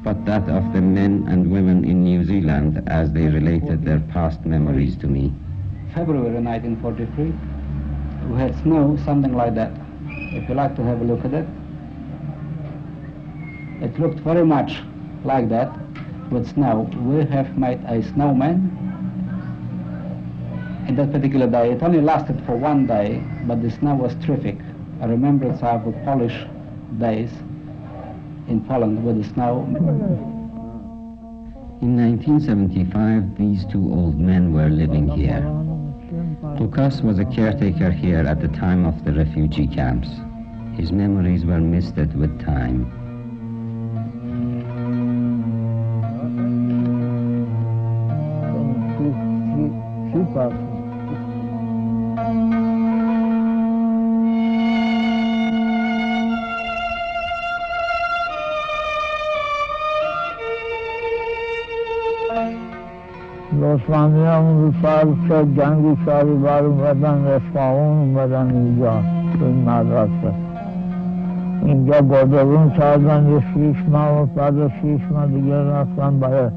but that of the men and women in New Zealand as they related their past memories to me. February 1943, we had snow, something like that. If you like to have a look at it. It looked very much like that with snow. We have made a snowman. In that particular day, it only lasted for one day, but the snow was terrific. I remember it's our Polish days in Poland with the snow. In 1975, these two old men were living here. Lukas was a caretaker here at the time of the refugee camps. His memories were misted with time. لطفاً فرق جنگی ساری بار اومدن اصفهان اومدن اینجا به مدرسه اینجا گردون کردن یه 6 ماه و بعد 6 ماه دیگه رفتن برای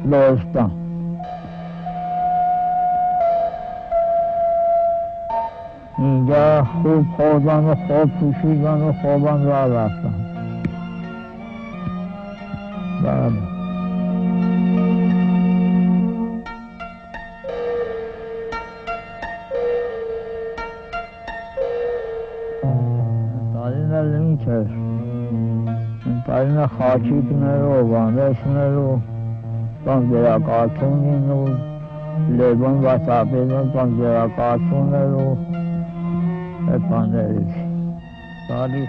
لرستان. اینجا خوب خوردن و خوب پوشیدن و خوبان را رفتن. بله. Parina Khachi Nero, Vandesh Nero, Panzera Cartoon Nero, Lebanon Wasabi, Panzera Cartoon Nero, and Panderis. Sadi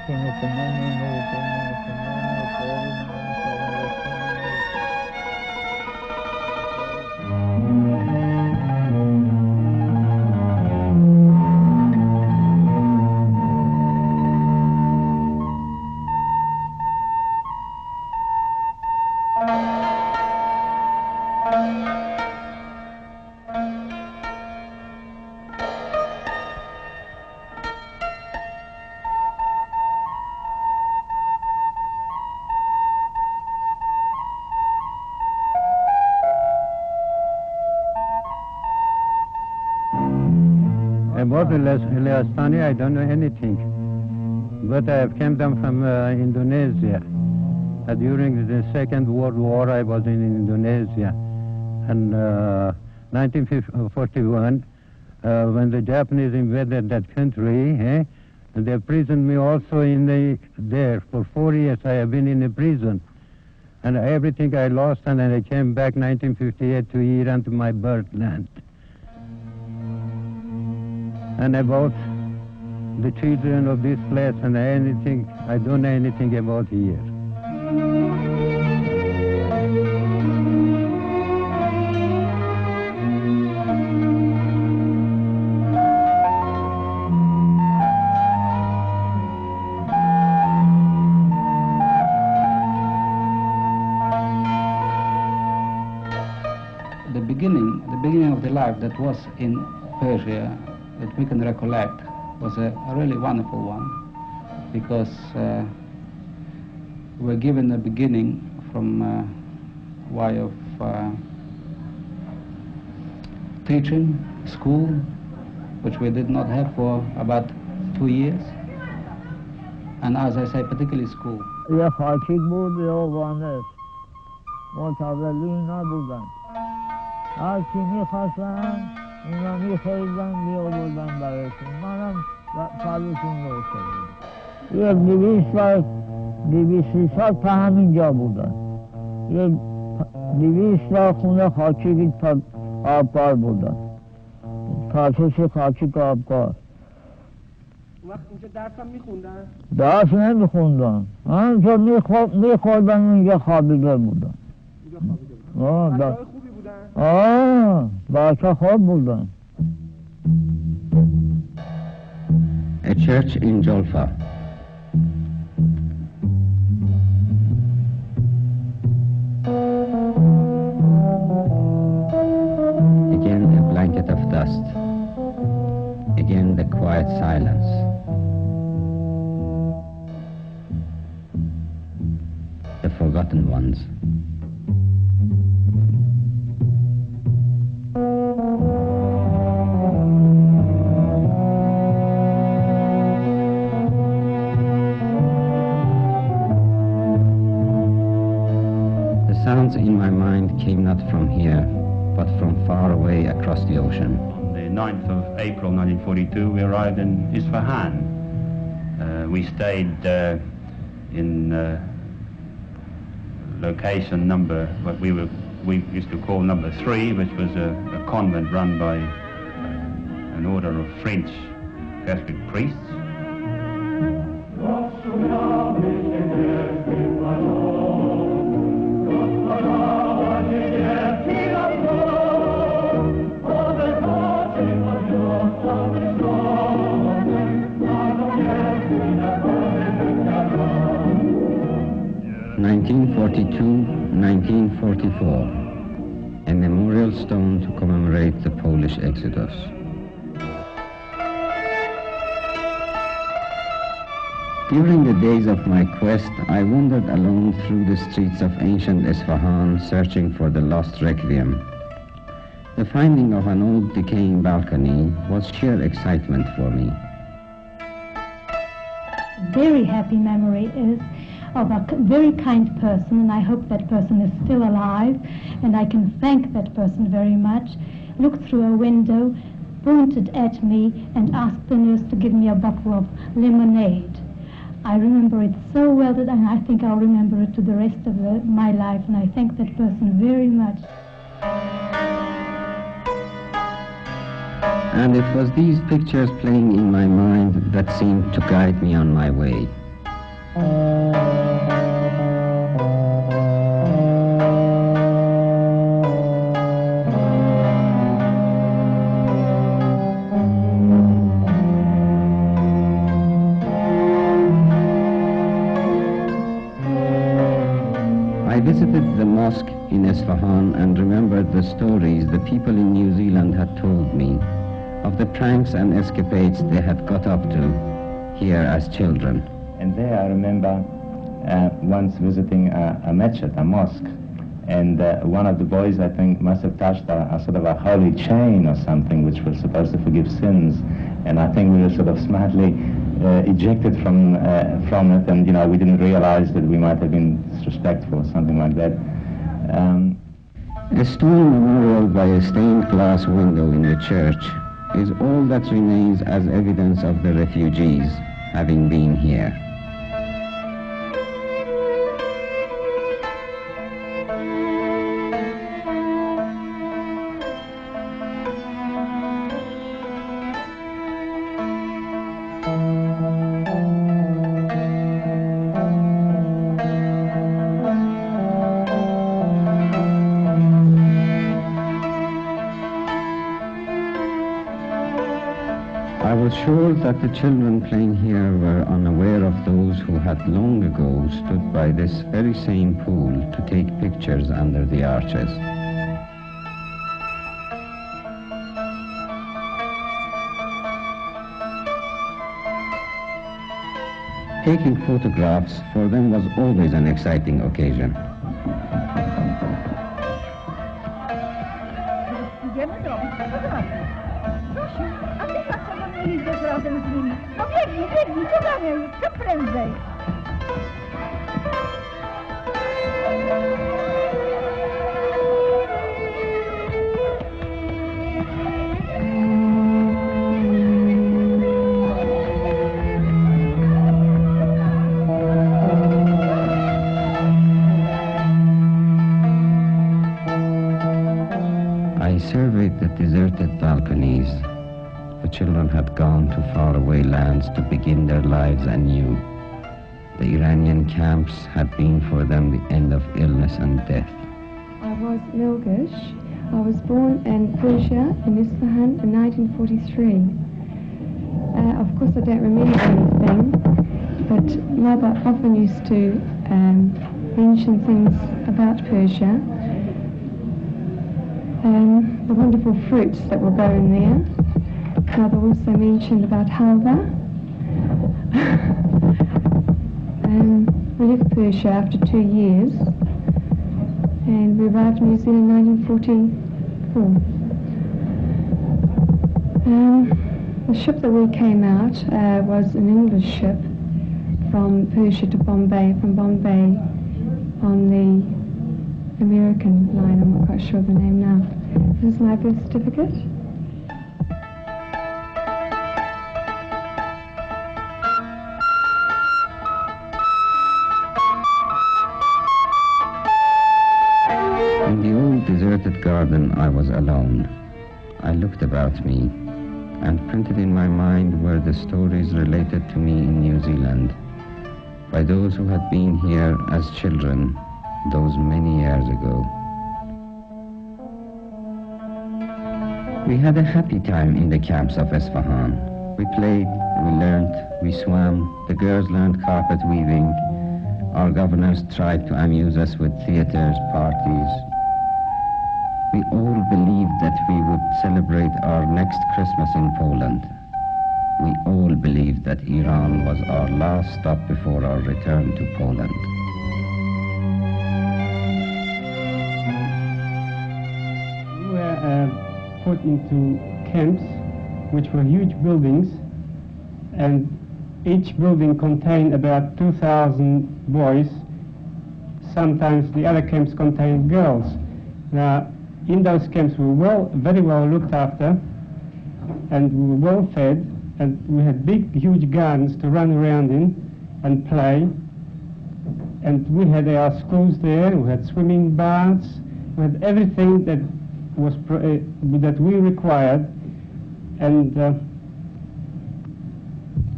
About Lestani, I don't know anything, but I came down from Indonesia. During the Second World War, I was in Indonesia, and 1941, when the Japanese invaded that country, they imprisoned me also there. For 4 years, I have been in a prison, and everything I lost, and then I came back 1958 to Iran, to my birthland. And about the children of this place and anything, I don't know anything about here. The beginning of the life that was in Persia, that we can recollect, was a really wonderful one, because we were given the beginning from way of teaching, school, which we did not have for about 2 years, and as I say, particularly school. یه خاکی بود یه وانش معتقلین نبودن، هر کی میخواستن اونا میخریدن میآوردن برایشون، منم پلوشون رو شدیم. یه 200 تا همینجا بودن، یه 200 تا خونه خاکی تا آبکار بودن، تاسیس خاکی تا آبکار. وقت اینجا درس هم میخوندن؟ درس نمیخوندن، همینطور میخوردن اینجا خوابیده بودن. بچه های خوبی بودن؟ بچه خوب بودن. A church in Jolfa. Again a blanket of dust. Again the quiet silence. The forgotten ones. Sounds in my mind came not from here, but from far away across the ocean. On the 9th of April 1942, we arrived in Isfahan. We stayed in location number, what we used to call number 3, which was a convent run by an order of French Catholic priests. (1942-1944), a memorial stone to commemorate the Polish exodus. During the days of my quest, I wandered alone through the streets of ancient Isfahan, searching for the Lost Requiem. The finding of an old decaying balcony was sheer excitement for me. Very happy memory is of a very kind person, and I hope that person is still alive, and I can thank that person very much. Looked through a window, pointed at me, and asked the nurse to give me a bottle of lemonade. I remember it so well that I think I'll remember it to the rest of my life, and I thank that person very much. And it was these pictures playing in my mind that seemed to guide me on my way. I visited the mosque in Isfahan and remembered the stories the people in New Zealand had told me of the pranks and escapades they had got up to here as children. And there I remember once visiting a mechet, a mosque, and one of the boys, I think, must have touched a sort of a holy chain or something which was supposed to forgive sins, and I think we were sort of smartly ejected from it, and you know, we didn't realize that we might have been disrespectful or something like that. A stone memorial by a stained glass window in the church is all that remains as evidence of the refugees having been here. I was sure that the children playing here were unaware of those who had long ago stood by this very same pool to take pictures under the arches. Taking photographs for them was always an exciting occasion. I surveyed the deserted balconies. The children had gone to faraway lands to begin their lives anew. The Iranian camps had been for them the end of illness and death. I was Milgish. I was born in Persia, in Isfahan, in 1943. Of course, I don't remember anything, but Mother often used to mention things about Persia. The wonderful fruits that were growing there. Mother also mentioned about halva. We left Persia after 2 years, and we arrived in New Zealand in 1944. The ship that we came out was an English ship from Persia to Bombay, from Bombay on the American line. I'm not quite sure of the name now. This is my birth certificate. In the old deserted garden, I was alone. I looked about me, and printed in my mind were the stories related to me in New Zealand by those who had been here as children those many years ago. We had a happy time in the camps of Isfahan. We played, we learned, we swam, the girls learned carpet weaving. Our governors tried to amuse us with theaters, parties. We all believed that we would celebrate our next Christmas in Poland. we all believed that Iran was our last stop before our return to Poland. We were put into camps, which were huge buildings, and each building contained about 2,000 boys. Sometimes the other camps contained girls. Now, in those camps we were very well looked after, and we were well fed, and we had big, huge gardens to run around in and play. And we had our schools there, we had swimming baths, we had everything that was that we required. And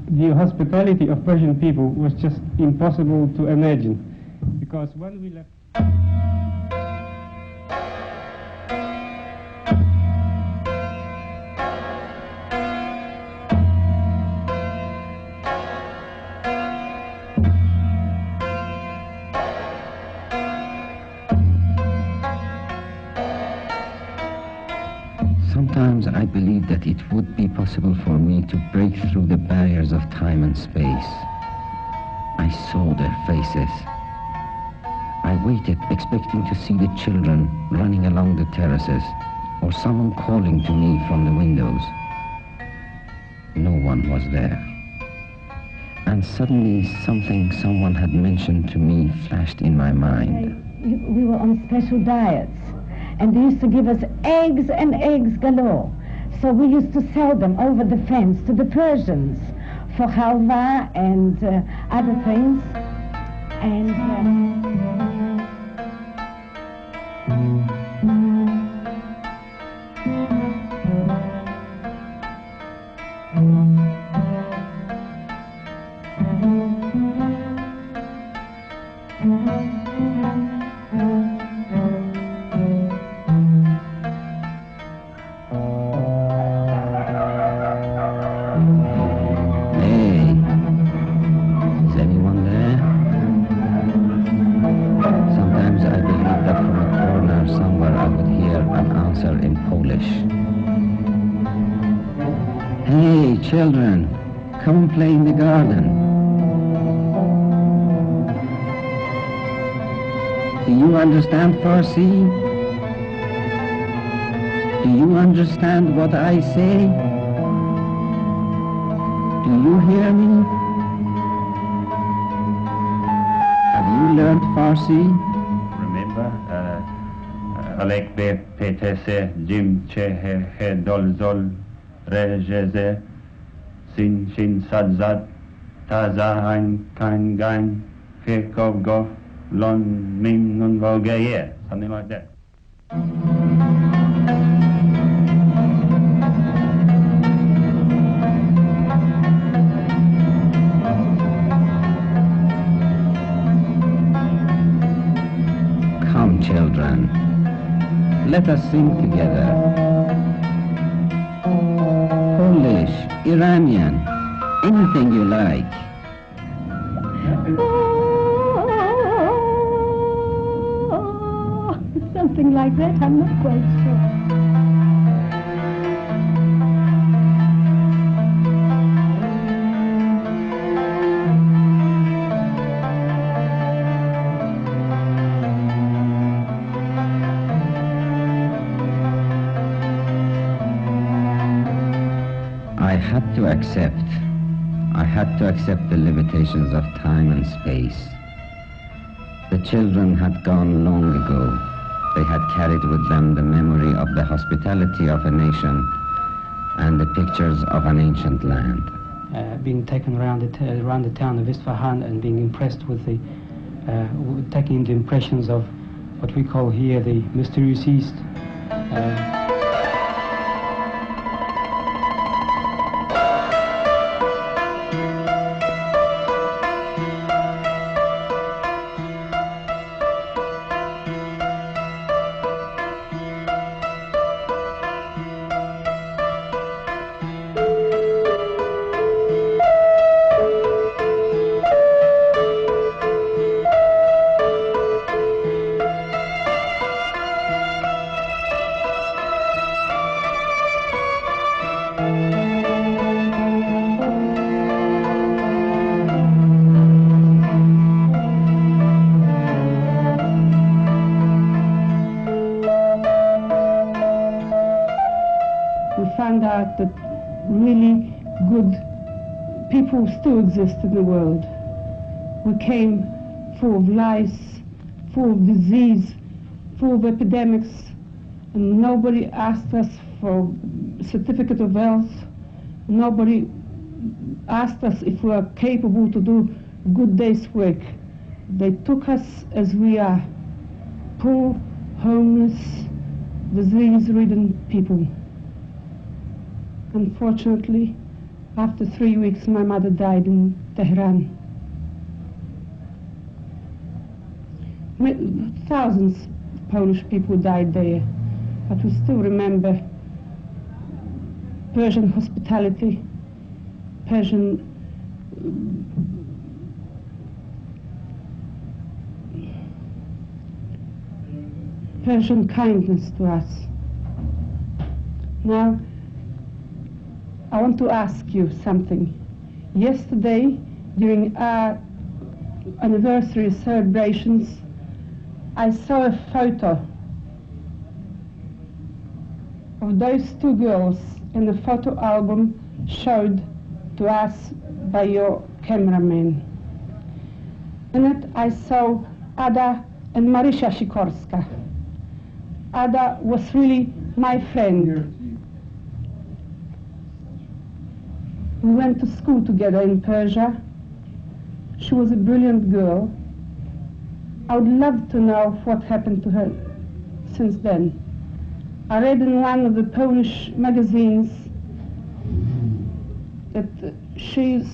the hospitality of Persian people was just impossible to imagine, because when we left... Sometimes I believed that it would be possible for me to break through the barriers of time and space. I saw their faces. I waited, expecting to see the children running along the terraces, or someone calling to me from the windows. No one was there. And suddenly something someone had mentioned to me flashed in my mind. We were on special diets, and they used to give us eggs and eggs galore. So we used to sell them over the fence to the Persians for halwa and other things. And children, come and play in the garden. Do you understand Farsi? Do you understand what I say? Do you hear me? Have you learned Farsi? Remember, Alek be petese, jim che he dol zol re jeze, sin shin sad zad, ta za ein kein gain, fe kov gov, lon min nun volgaye, something like that. Come, children, let us sing together. Polish, Iranian, anything you like. Something like that, I'm not quite sure. I had to accept the limitations of time and space. The children had gone long ago. They had carried with them the memory of the hospitality of a nation and the pictures of an ancient land. Being taken around the town of Isfahan and being impressed with the, taking the impressions of what we call here the mysterious East. found out that really good people still exist in the world. We came full of lice, full of disease, full of epidemics, and nobody asked us for a certificate of health. Nobody asked us if we are capable to do a good day's work. They took us as we are, poor, homeless, disease-ridden people. Unfortunately, after 3 weeks, my mother died in Tehran. Thousands of Polish people died there, but we still remember Persian hospitality, Persian kindness to us. Now, I want to ask you something. Yesterday, during our anniversary celebrations, I saw a photo of those two girls in a photo album showed to us by your cameraman. In it, I saw Ada and Marysia Sikorska. Ada was really my friend. We went to school together in Persia. She was a brilliant girl. I would love to know what happened to her since then. I read in one of the Polish magazines that she's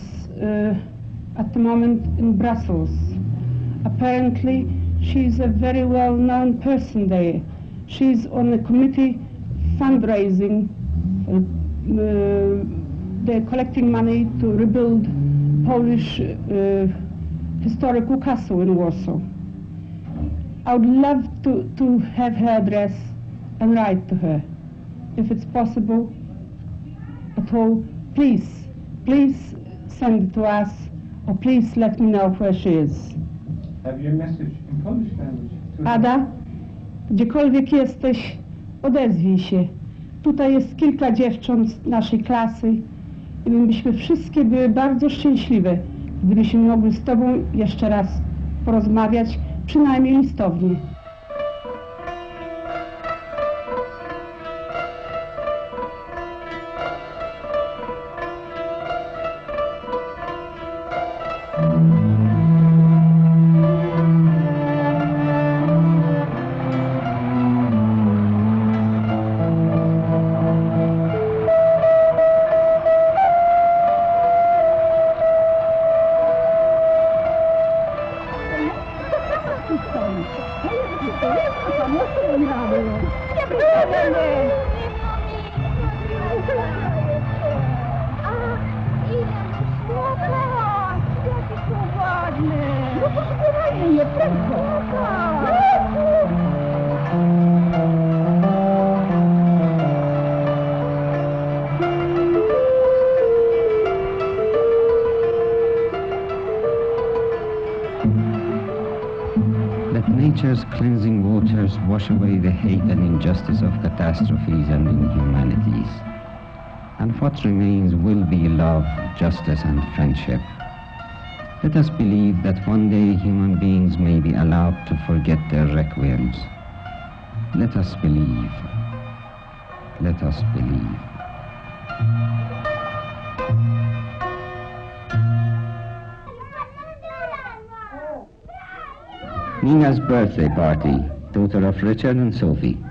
at the moment in Brussels. Apparently, she's a very well-known person there. She's on the committee fundraising. They're collecting money to rebuild Polish historical castle in Warsaw. I would love to have her address and write to her. If it's possible at all, please send it to us, or please let me know where she is. Have you a message in Polish language? Ada, gdziekolwiek jesteś, odezwij się. Tutaj jest kilka dziewcząt z naszej klasy i my byśmy wszystkie były bardzo szczęśliwe, gdybyśmy mogli z tobą jeszcze raz porozmawiać, przynajmniej listownie. Nature's cleansing waters wash away the hate and injustice of catastrophes and inhumanities. And what remains will be love, justice, and friendship. Let us believe that one day human beings may be allowed to forget their requiems. Let us believe. Let us believe. Nina's birthday party, daughter of Richard and Sophie.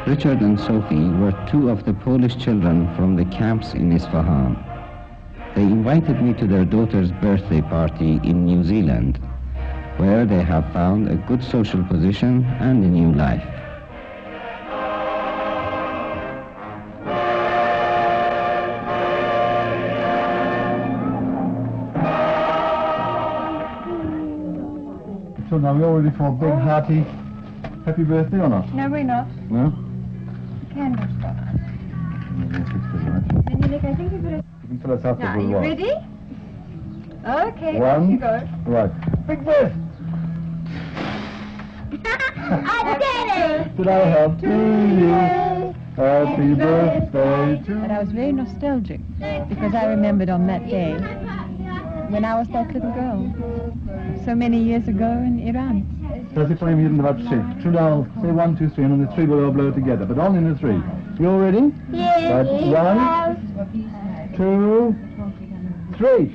Richard and Sophie were two of the Polish children from the camps in Isfahan. They invited me to their daughter's birthday party in New Zealand, where they have found a good social position and a new life. So now we're all ready for a big hearty happy birthday or not? No, we're not. No? Candles got us. Nick, I think you better... You can tell us after Now, who are it you was. ready? Okay, One. off you go. Right. Big birthday! I did it! Did I help to you? Happy birthday to you. But I was very nostalgic because I remembered on that day when I was that little girl, so many years ago in Iran. Das ist von jedem was steht. True now, say 1, 2, 3, and on the 3 we'll all blow together, but only in the 3. You all ready? Yes. Right. 1, 2, 3.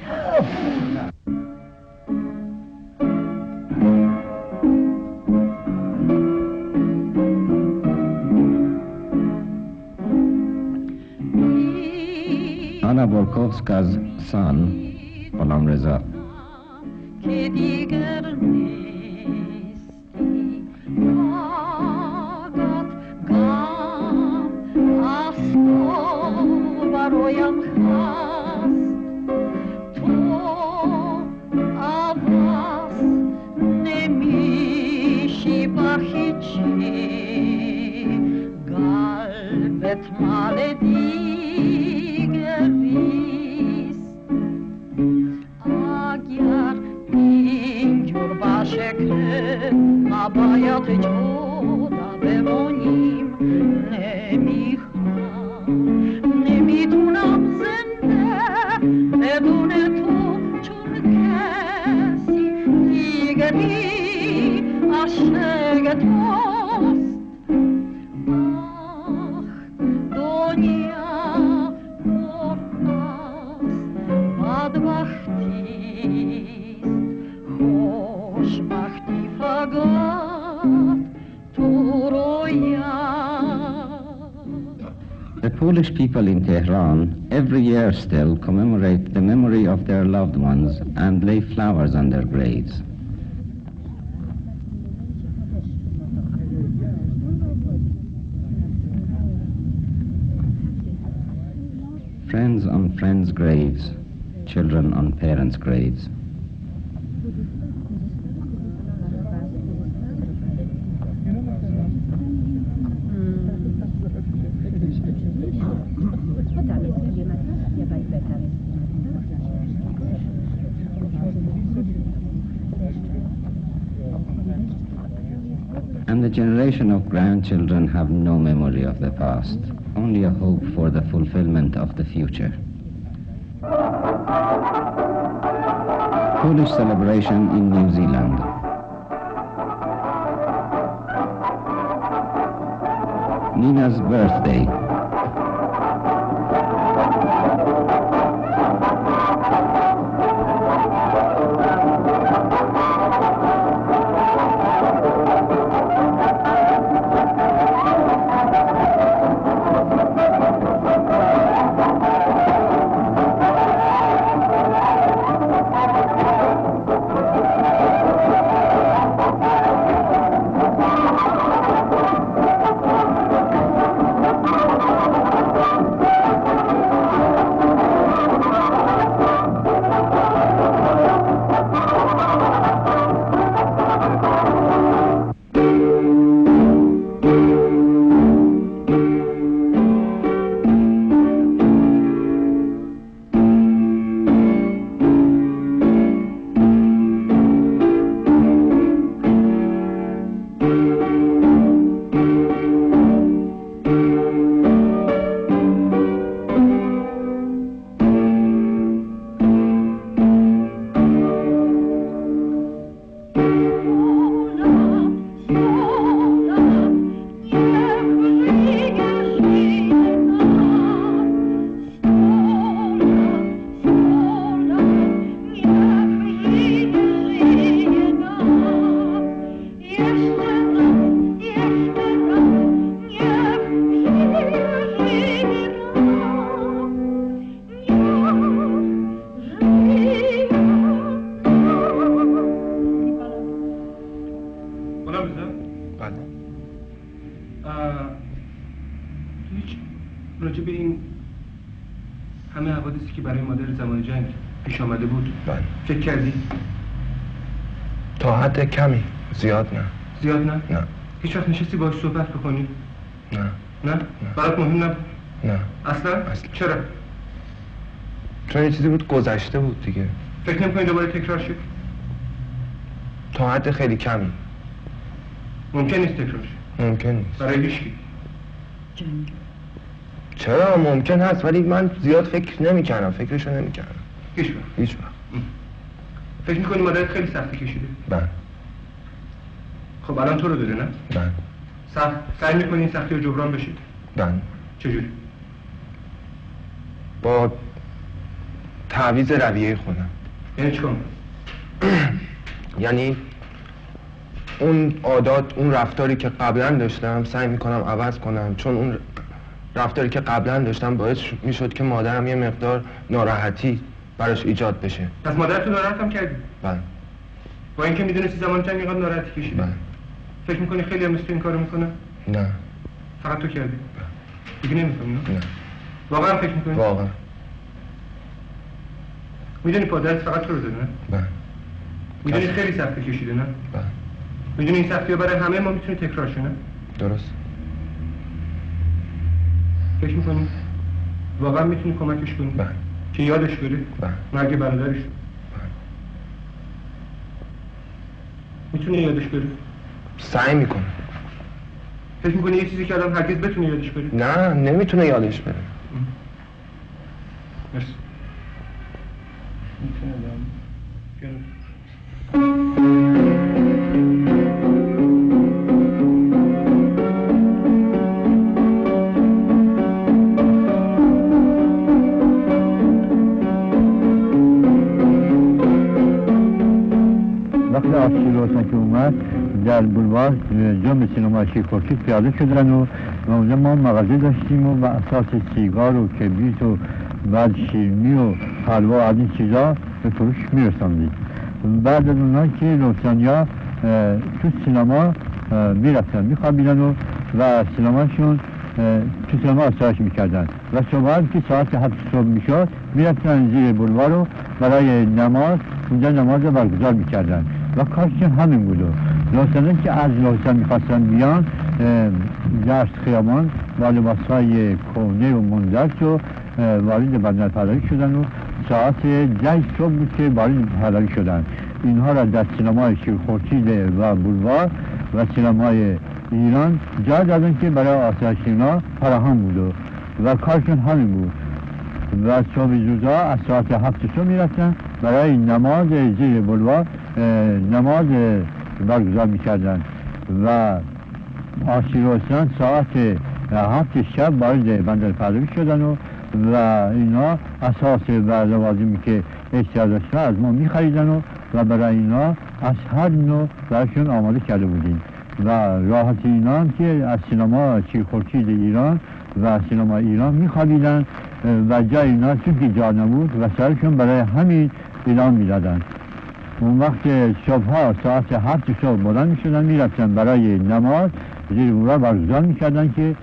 Anna Borkovska's son, Ghulam Reza, The Polish people in Tehran every year still commemorate the memory of their loved ones and lay flowers on their graves. Friends on friends' graves, children on parents' graves. And the generation of grandchildren have no memory of the past, only a hope for the fulfillment of the future. Polish celebration in New Zealand. Nina's birthday. راجع به این همه حوادثی که برای مادر زمان جنگ پیش آمده بود فکر کردی؟ تا حد کمی، زیاد نه. زیاد نه؟ نه. هیچ وقت نشستی باهاش صحبت بکنی؟ نه. نه؟ برات مهم نبود؟ نه. اصلا؟ چرا؟ چون یه چیزی بود گذشته بود دیگه. فکر نمی‌کنی دوباره تکرار شه؟ تا حد خیلی کمی. ممکن نیست تکرار شه؟ ممکن نیست. برای هیچکی؟ چرا ممکن هست، ولی من زیاد فکرشو نمی‌کردم. هیچ وقت. فکر می‌کنی مادرت خیلی سختی کشیده؟ بله. خب الان تو رو داره نه؟ بله. سعی می‌کنی این سختی رو جبران بشید؟ بله. چجوری؟ با تعویض رویه خودم. یعنی چیکار؟ یعنی اون عادات، اون رفتاری که قبلا داشتم سعی میکنم عوض کنم، چون اون رفتاری که قبلا داشتم باعث میشد که مادرم یه مقدار ناراحتی براش ایجاد بشه. پس مادرتو ناراحت هم کردی؟ بله. با اینکه میدونستی زمان جنگ اینقدر ناراحتی کشیدی؟ بله. فکر میکنی خیلی هم مثل این کارو میکنن؟ نه. فقط تو کردی؟ دیگه نمیکنی نه؟ نه. واقعا فکر میکنی؟ واقعا. میدونی پادرت فقط تو رو داره نه؟ بله. میدونی خیلی سختی کشیده نه؟ بله. میدونی این سختی ها برای همه ما میتونه تکرار شه نه؟ درست. فکر میکنی؟ واقعا میتونی کمکش کنی؟ بله. که یادش بره؟ بله. مرگ برادرش؟ بله. میتونه یادش بره؟ سعی میکنه. فکر میکنی یه چیزی که الان هرگز بتونه یادش بره؟ نه، نمیتونه یادش بره. مرسی. وقتی آشیلوسن که اومد در بولوار جام سینما شیرخورشید پیاده شدن و اونجا ما مغازه داشتیم و اساس سیگار و کبریت و بعد شیرینی و حلوا و از این چیزا به فروش میرساندیم. بعد از اونها که روسانیا تو سینما میرفتن میخوابیدن و سینماشون تو سینما آسایش میکردن و صبح که ساعت 7 صبح میشد میرفتن زیر بولوار رو برای نماز اونجا نماز رو برگزار میکردن و کارشون همین بود. روسانیا که از لوسان میخواستن بیان جشت خیابان با لباسهای کهنه و منزج و وارد بندر پهلوی شدن و ساعت 10 صبح بود که وارد پهلوی شدن. اینها را در سینمای شیرخورشید و بولوار و سینمای ایران جا دادن که برای آسایش اینا فراهم بود و کارشون همین بود و صبح زودا از ساعت 7 صبح میرفتن برای نماز زیر بولوار نماز برگزار میکردن و آشیروسان ساعت 7 شب وارد بندر پهلوی شدن و اینا اساس و لوازمی که احتیاج داشتن از ما میخریدن و برای اینا از هر نوع برایشون آماده کرده بودیم و راحت اینا که از سینما شیرخورشید ایران و سینما ایران میخوابیدن و جای اینا چون که جا نبود و سرشون برای همین ایران میدادن. اون وقت صبحها ساعت 7 صبح بلند میشدن میرفتن برای نماز زیر بولوار برگزار میکردن که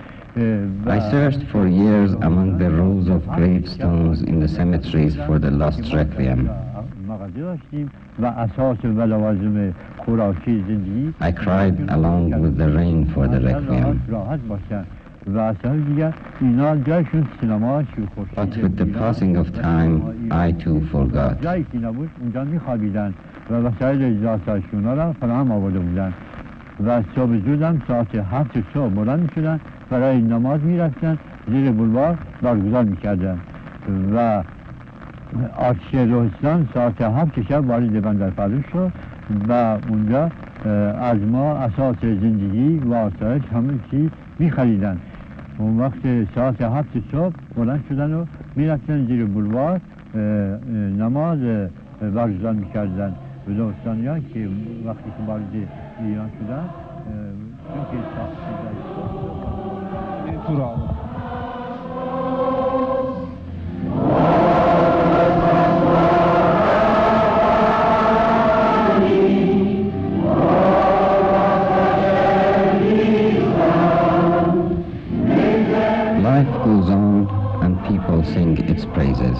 I searched for years among the rows of gravestones in the cemeteries for the Lost Requiem. I cried along with the rain for the Requiem. But with the passing of time, I too forgot. و صبح زودم ساعت 7 صبح بلند میشدن برای نماز میرفتن زیر بولوار برگزار میکردن و آشیلوسان ساعت 7 شب وارد بندر پهلوی شد و اونجا از ما اساس زندگی و آسایش همه چی میخریدن. اون وقت ساعت 7 صبح بلند شدن و میرفتن زیر بولوار نماز برگزار میکردن. بلوچستانیان که وقتی که وارد ایران شدن چون که Life goes on and people sing its praises.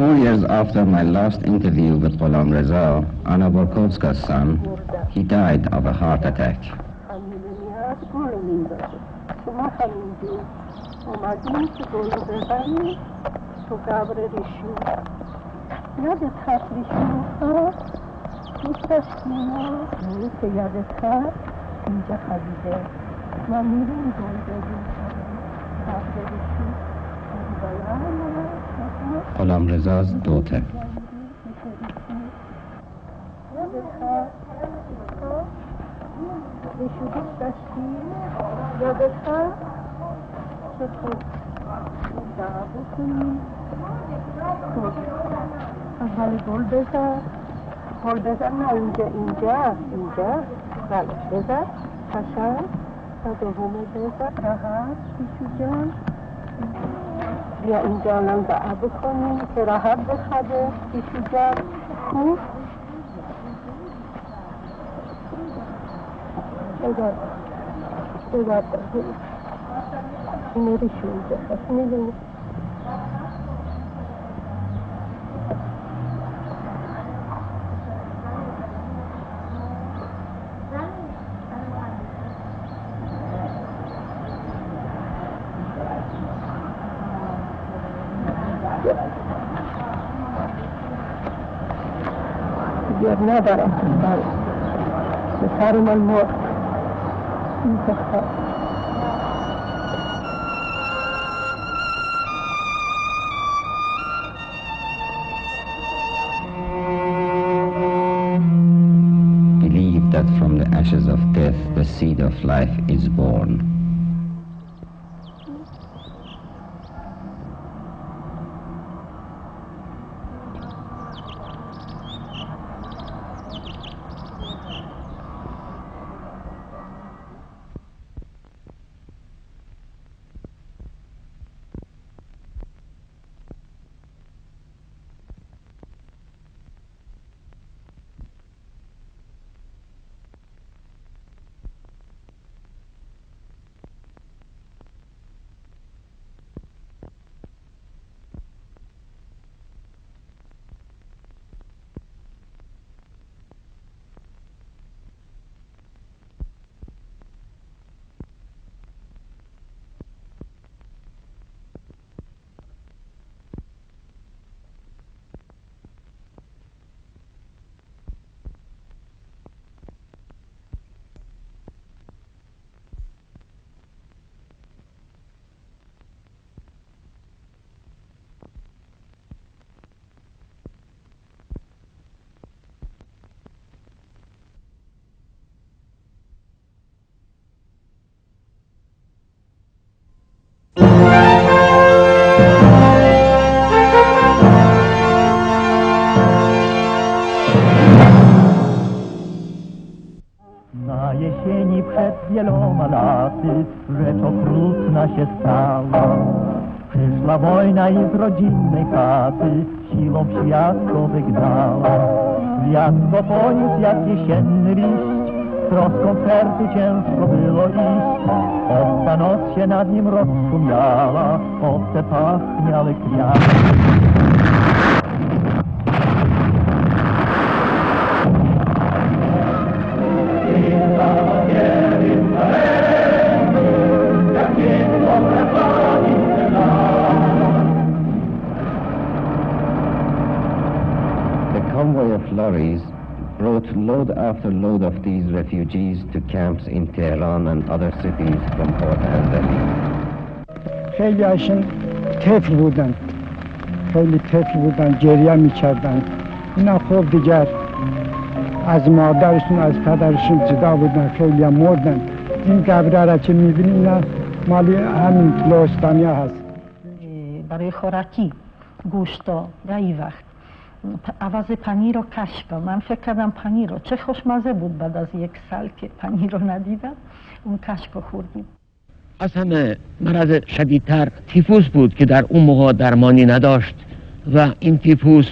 4 years after my last interview with Ghulam Reza, Anna Borkovska's son, he died of a heart attack. Ghulam Reza's daughter. اول گل بزن نه اینجا بله بزن قشنگ و دومه بزن راحت بیشو جان بیا اینجا الان دعا بکنیم که راحت بخوابه بیشو جان خوب بذار اینو ریشون بخواد میدونی دیگر ندارم به سر من مرد این بخواد Believe that from the ashes of death the seed of life is born. Jesieni przed wieloma laty, rzecz okrutna się stała. Przyszła wojna i z rodzinnej chaty siłą światło wygnała. Wiatro poniósł jak jesienny liść, troską sercu ciężko było iść. Obca noc się nad nim rozszumiała, obce pachniały kwiaty. The convoy of lorries brought load after load of these refugees to camps in Tehran and other cities from Port Anzali. خیلی هاشون طفل بودن، خیلی طفل بودن، گریه میکردن. اینا خب دیگر از مادرشون از پدرشون جدا بودن، خیلی هم مردن. این قبره را که میبینی اینا مالی همین لوستانیا هست. برای خوراکی گوشتا گاهی وقت عوض پنیر رو کشف. من فکر کردم پنیر رو چه خوشمزه بود بعد از 1 سال که پنیر رو ندیدم اون کشف خوردیم. از همه مرض شدیدتر تیفوس بود که در اون موقع درمانی نداشت و این تیفوس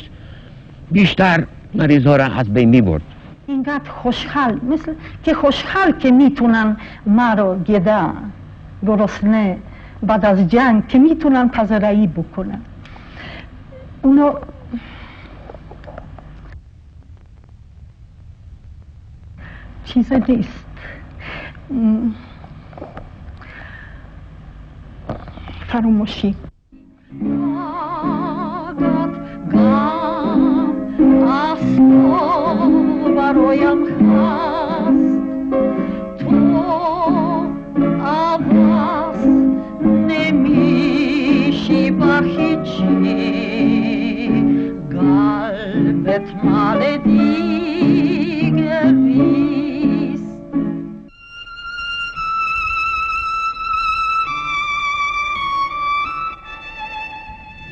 بیشتر مریضا را از بین می برد. اینقدر خوشحال مثل که خوشحال که میتونن ما رو گده گرسنه بعد از جنگ که میتونن پذیرایی بکنن. اونو چیز نیست. فراموشی. برایم هست تو عوض نمیشی با هیچی قلبت مال دیگریست.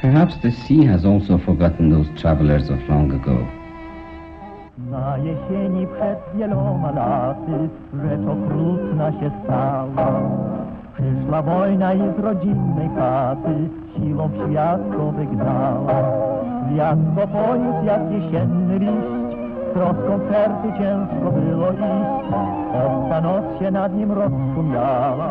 Perhaps the sea has also forgotten those travelers of long ago. Na jesieni przed wieloma laty, rzecz okrutna się stała. Przyszła wojna i z rodzinnej chaty siłą światło wygnała. Wiatr go poniósł jak jesienny liść, troską sercu ciężko było iść. Osta noc się nad nim rozszumiała,